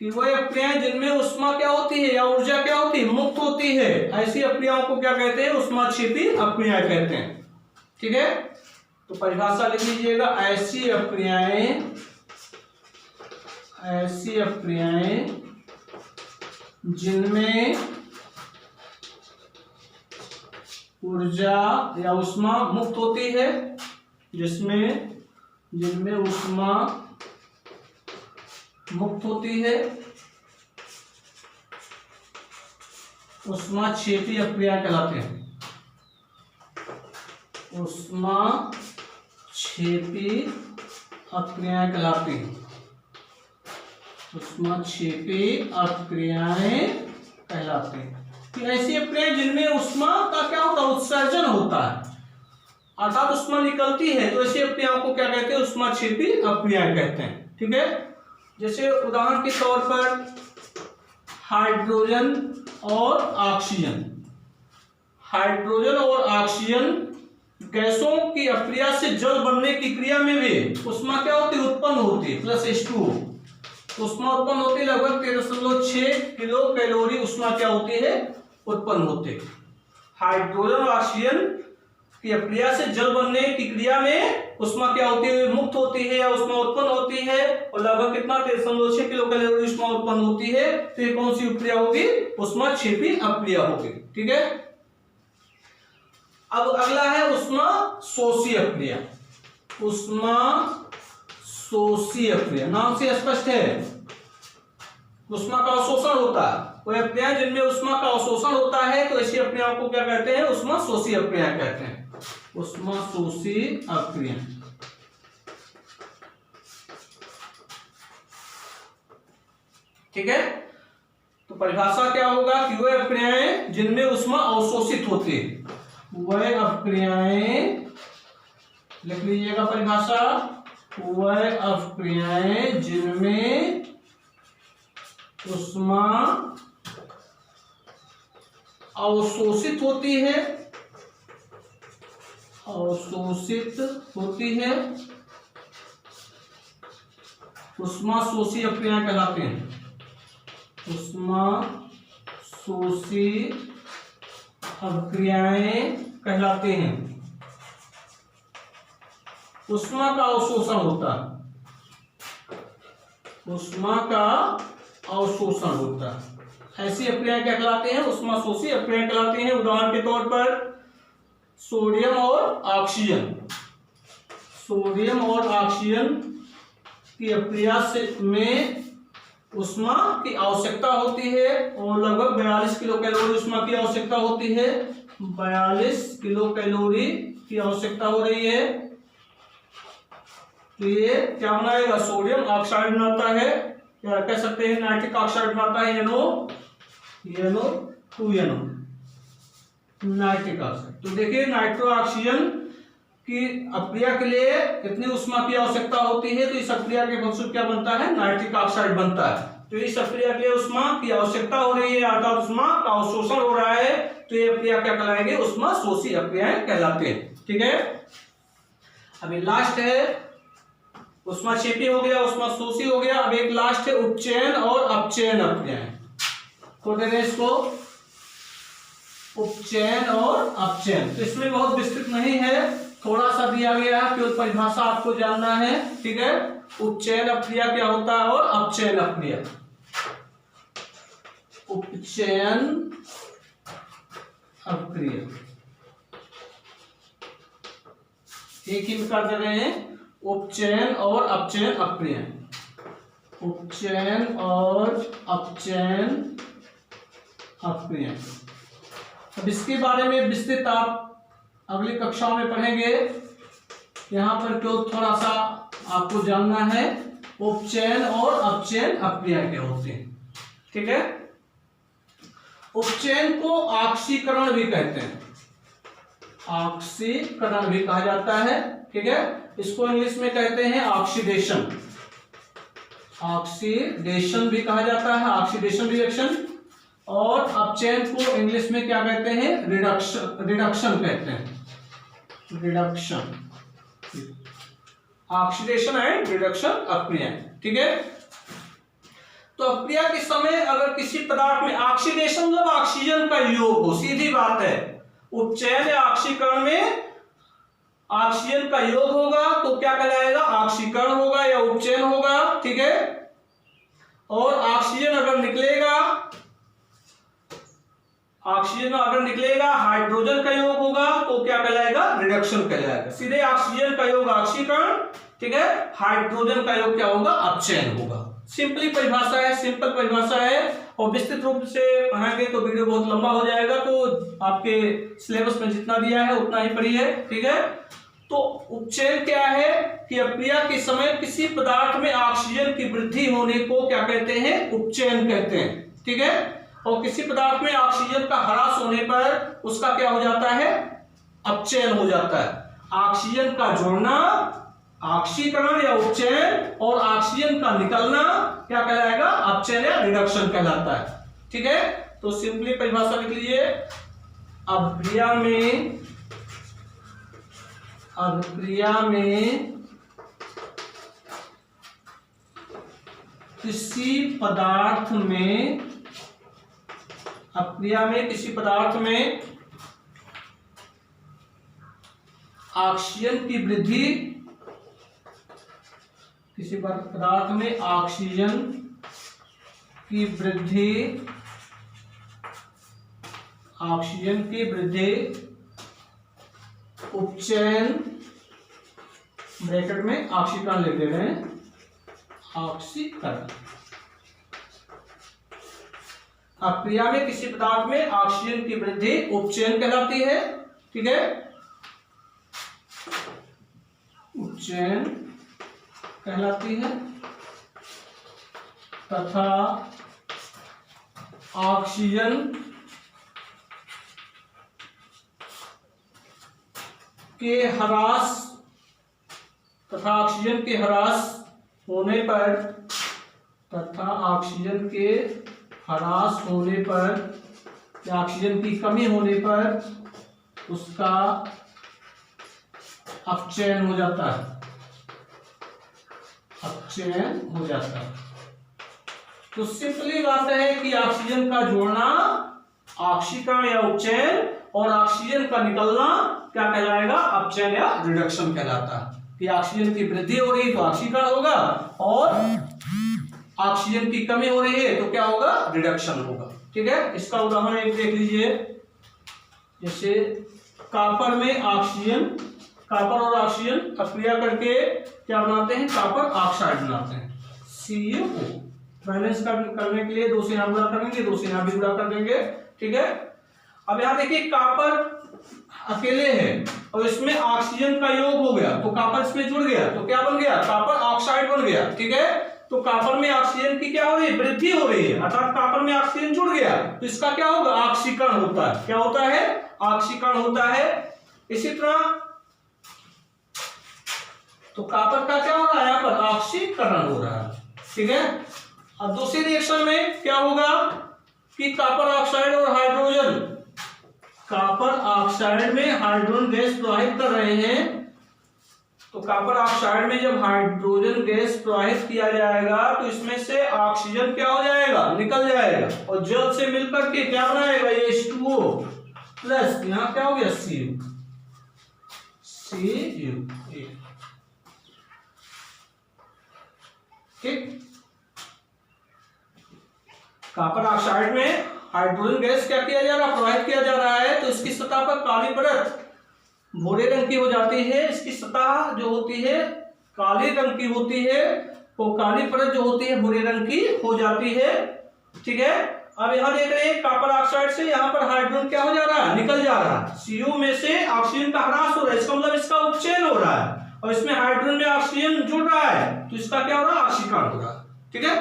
कि वह अक्रियाएं जिनमें ऊष्मा क्या होती है या ऊर्जा क्या होती है, मुक्त होती है, ऐसी अक्रियाओं को क्या कहते हैं, ऊष्माक्षेपी अक्रियाएं कहते हैं। ठीक है, तो परिभाषा लिख लीजिएगा, ऐसी अक्रियाएं जिनमें ऊर्जा या ऊष्मा मुक्त होती है, जिनमें ऊष्मा मुक्त होती है ऊष्माक्षेपी अपक्रियाएं कहलाते हैं। ऊष्माक्षेपी अपक्रियाएं कहलाती हैं। ऊष्माक्षेपी अपक्रियाएं कहलाती हैं कि ऐसी अपक्रियाएं जिनमें ऊष्मा का क्या होता है, उत्सर्जन होता है, अर्थात ऊष्मा निकलती है, तो ऐसी अपक्रियाओं को क्या कहते हैं, ऊष्माक्षेपी अपक्रियाएं कहते हैं। ठीक है, जैसे उदाहरण के तौर पर हाइड्रोजन और ऑक्सीजन। हाइड्रोजन और ऑक्सीजन गैसों की अपक्रिया से जल बनने की क्रिया में भी ऊष्मा क्या होती है, उत्पन्न होती है, प्लस H2O। ऊष्मा उत्पन्न होती है, लगभग 13.6 किलो कैलोरी ऊष्मा क्या होती है, उत्पन्न होती है। हाइड्रोजन और ऑक्सीजन की अपक्रिया से जल बनने की क्रिया में ऊष्मा क्या होती है, मुक्त होती है या ऊष्मा उत्पन्न होती है, और लगभग कितना 13.6 किलो कैलोरी ऊष्मा उत्पन्न होती है। तो ये कौन सी अपक्रिया होगी, ऊष्माक्षेपी अपक्रिया होगी। ठीक है, अब अगला है ऊष्मा शोषी अपक्रिया। ऊष्मा शोषी अपक्रिया, नाम से स्पष्ट है, ऊष्मा का अवशोषण होता है। वह अपक्रियाएं जिनमें ऊष्मा का अवशोषण होता है, तो ऐसी अपक्रियाओं को क्या कहते हैं, ऊष्मा शोषी अपक्रियाएं कहते हैं। ऊष्मा शोषी अपक्रिया। ठीक है, तो परिभाषा क्या होगा कि वह अपक्रियाएं जिनमें ऊष्मा अवशोषित होती है, वह अपक्रियाएं, लिख लीजिएगा परिभाषा, वह अपक्रियाएं जिनमें ऊष्मा अवशोषित होती है, अवशोषित होती है, ऊष्मा शोषी अपक्रियाएं कहलाती हैं। ऊष्मा शोषी अपक्रियाएं कहलाते हैं। ऊष्मा का अवशोषण होता है, ऊष्मा का अवशोषण होता है, ऐसी अपक्रियाएं क्या कहलाते हैं, ऊष्मा शोषी अपक्रियाएं कहलाती हैं। उदाहरण के तौर पर सोडियम और ऑक्सीजन। सोडियम और ऑक्सीजन की अपक्रिया से में ऊष्मा की आवश्यकता होती है, और लगभग 42 किलो कैलोरी ऊष्मा की आवश्यकता होती है। 42 किलो कैलोरी की आवश्यकता हो रही है। तो ये क्या बनाएगा, सोडियम ऑक्साइड बनाता है, या कह सकते हैं नाइट्रिक ऑक्साइड बनाता है, NO2NO, नाइट्रिक ऑक्साइड। तो देखिए नाइट्रो ऑक्सीजन की अपक्रिया के लिए कितनी ऊष्मा की आवश्यकता होती है, तो इस अपक्रिया के फलस्वरूप क्या बनता है, नाइट्रिक ऑक्साइड बनता है। तो इस अपक्रिया के लिए ऊष्मा की आवश्यकता हो रही है, अर्थात ऊष्मा का अवशोषण हो रहा है, तो ये अपक्रिया क्या कहलाएगी, ऊष्मा शोषी अपक्रियाएं कहलाते हैं। ठीक है, अभी लास्ट है, ऊष्माक्षेपी हो गया, ऊष्मा शोषी हो गया। अब एक लास्ट है उपचयन और अपचयन अपक्रियाएं। तो दे रहे इसको उपचयन और अपचयन। तो इसमें बहुत विस्तृत नहीं है, थोड़ा सा दिया गया है, केवल परिभाषा आपको जानना है। ठीक है, उपचयन अपक्रिया क्या होता है और अपचयन अपक्रिया। उपचयन अपक्रिया एक ही में कर दे रहे हैं, उपचयन और अपचयन अपक्रिया। उपचयन और अपचयन अपक्रिया, अब इसके बारे में विस्तृत आप अगली कक्षाओं में पढ़ेंगे। यहां पर केवल थोड़ा सा आपको जानना है, उपचयन और अपचयन अपक्रिया क्या होती है। ठीक है, उपचयन को ऑक्सीकरण भी कहते हैं, ऑक्सीकरण भी कहा जाता है। ठीक है, इसको इंग्लिश में कहते हैं ऑक्सीडेशन। ऑक्सीडेशन भी कहा जाता है, ऑक्सीडेशन रिएक्शन। और अपचयन को इंग्लिश में क्या कहते हैं, रिडक्शन कहते हैं, रिडक्शन। ऑक्सीडेशन एंड रिडक्शन अपक्रिया। ठीक है, तो अपक्रिया के समय अगर किसी पदार्थ में ऑक्सीडेशन मतलब ऑक्सीजन का योग हो, सीधी बात है। उपचयन या ऑक्सीकरण में ऑक्सीजन का योग होगा तो क्या कहलाएगा, ऑक्सीकरण होगा या उपचयन होगा। ठीक है, और ऑक्सीजन अगर निकलेगा, ऑक्सीजन अगर निकलेगा हाइड्रोजन का योग होगा तो क्या कहलाएगा, रिडक्शन कहलाएगा। सीधे ऑक्सीजन का योग ऑक्सीकरण ठीक है, हाइड्रोजन का योग क्या होगा, अपचयन होगा। सिंपली परिभाषा है, सिंपल परिभाषा है, और विस्तृत रूप से पढ़ाएंगे तो वीडियो बहुत लंबा हो जाएगा, तो आपके सिलेबस में जितना दिया है उतना ही पढ़िए। ठीक है, तो उपचयन क्या है कि अभिक्रिया के समय किसी पदार्थ में ऑक्सीजन की वृद्धि होने को क्या कहते हैं, उपचयन कहते हैं। ठीक है, और किसी पदार्थ में ऑक्सीजन का ह्रास होने पर उसका क्या हो जाता है, अपचयन हो जाता है। ऑक्सीजन का जोड़ना ऑक्सीकरण या उपचयन, और ऑक्सीजन का निकलना क्या कहलाएगा, अपचयन या रिडक्शन कहलाता है। ठीक है, तो सिंपली परिभाषा लिख लीजिए, अभिक्रिया में किसी पदार्थ में ऑक्सीजन की वृद्धि, किसी पदार्थ में ऑक्सीजन की वृद्धि उपचयन, ब्रैकेट में ऑक्सीकरण लिख दे रहे हैं, ऑक्सीकरण। अभिक्रिया में किसी पदार्थ में ऑक्सीजन की वृद्धि उपचयन कहलाती है। ठीक है, उपचयन कहलाती है, तथा ऑक्सीजन के ह्रास होने पर, या ऑक्सीजन की कमी होने पर उसका अपचयन हो जाता है, तो सिंपली बात है कि ऑक्सीजन का जोड़ना ऑक्सीकरण या उपचयन, और ऑक्सीजन का निकलना क्या कहलाएगा, अपचयन या रिडक्शन कहलाता है। कि ऑक्सीजन की वृद्धि हो रही है तो ऑक्सीकरण होगा, और ऑक्सीजन की कमी हो रही है तो क्या होगा, रिडक्शन होगा। ठीक है, इसका उदाहरण एक देख लीजिए, जैसे कॉपर और ऑक्सीजन अभिक्रिया करके क्या बनाते हैं, कॉपर ऑक्साइड बनाते हैं, CuO। बैलेंस करने के लिए 2 से यहाँ गुणा करेंगे, 2 से यहाँ भी गुणा कर देंगे। ठीक है, अब यहाँ देखिए कॉपर अकेले है और इसमें ऑक्सीजन का योग हो गया, तो कॉपर इसमें जुड़ गया तो क्या बन गया, कॉपर ऑक्साइड बन गया। ठीक है, तो कॉपर में ऑक्सीजन की क्या हो रही है, वृद्धि हो रही है, अर्थात कॉपर में ऑक्सीजन जुड़ गया, तो इसका क्या होगा, ऑक्सीकरण होता है। क्या होता है, ऑक्सीकरण होता है। इसी तरह तो कॉपर का क्या हो रहा है, यहाँ पर ऑक्सीकरण हो रहा है। ठीक है, अब दूसरी रिएक्शन में क्या होगा कि कॉपर ऑक्साइड और हाइड्रोजन, कॉपर ऑक्साइड में हाइड्रोजन गैस प्रवाहित कर रहे हैं, तो कॉपर ऑक्साइड में जब हाइड्रोजन गैस प्रवाहित किया जाएगा तो इसमें से ऑक्सीजन क्या हो जाएगा, निकल जाएगा, और जल से मिलकर के क्या बनाएगा, ये H2O प्लस, यहाँ क्या हो गया, Cu। ठीक, कॉपर ऑक्साइड में हाइड्रोजन गैस क्या किया जा रहा है, प्रवाहित किया जा रहा है, तो इसकी सतह पर काली परत भूरे रंग की हो जाती है। इसकी सतह जो होती है काले रंग की होती है, तो काली परत जो होती है भूरे रंग की हो जाती है। ठीक है, अब यहाँ देख रहे हैं कॉपर ऑक्साइड से यहाँ पर हाइड्रोजन क्या हो जा रहा है, निकल जा रहा है, Cu में से ऑक्सीजन का ह्रास हो रहा है, इसका मतलब इसका उपचयन हो रहा है, और इसमें हाइड्रोजन में ऑक्सीजन जुड़ रहा है, तो इसका क्या हो रहा है, ऑक्सीकरण हो रहा है। ठीक है,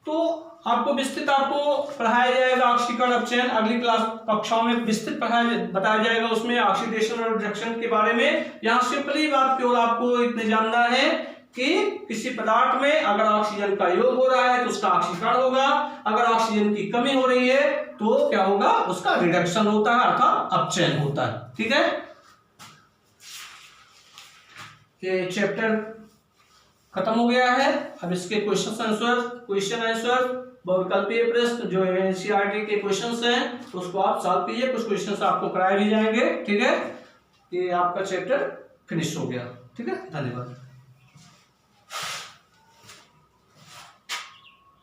तो आपको विस्तृत पढ़ाया जाएगा ऑक्सीकरण अपचयन, अगली क्लास कक्षाओं में विस्तृत बताया जाएगा, उसमें ऑक्सीडेशन और रिडक्शन के बारे में। यहाँ सिंपली बात केवल आपको इतने जानना है कि किसी पदार्थ में अगर ऑक्सीजन का योग हो रहा है तो उसका ऑक्सीकरण होगा, अगर ऑक्सीजन की कमी हो रही है तो क्या होगा, उसका रिडक्शन होता है, अर्थात अपचयन होता है। ठीक है, ये चैप्टर खत्म हो गया है। अब इसके क्वेश्चन आंसर बहुविकल्पीय प्रश्न जो एनसीईआरटी के क्वेश्चंस हैं उसको आप सॉल्व कीजिए, कुछ क्वेश्चंस आपको कराए भी जाएंगे। ठीक है, ये आपका चैप्टर फिनिश हो गया। ठीक है, धन्यवाद।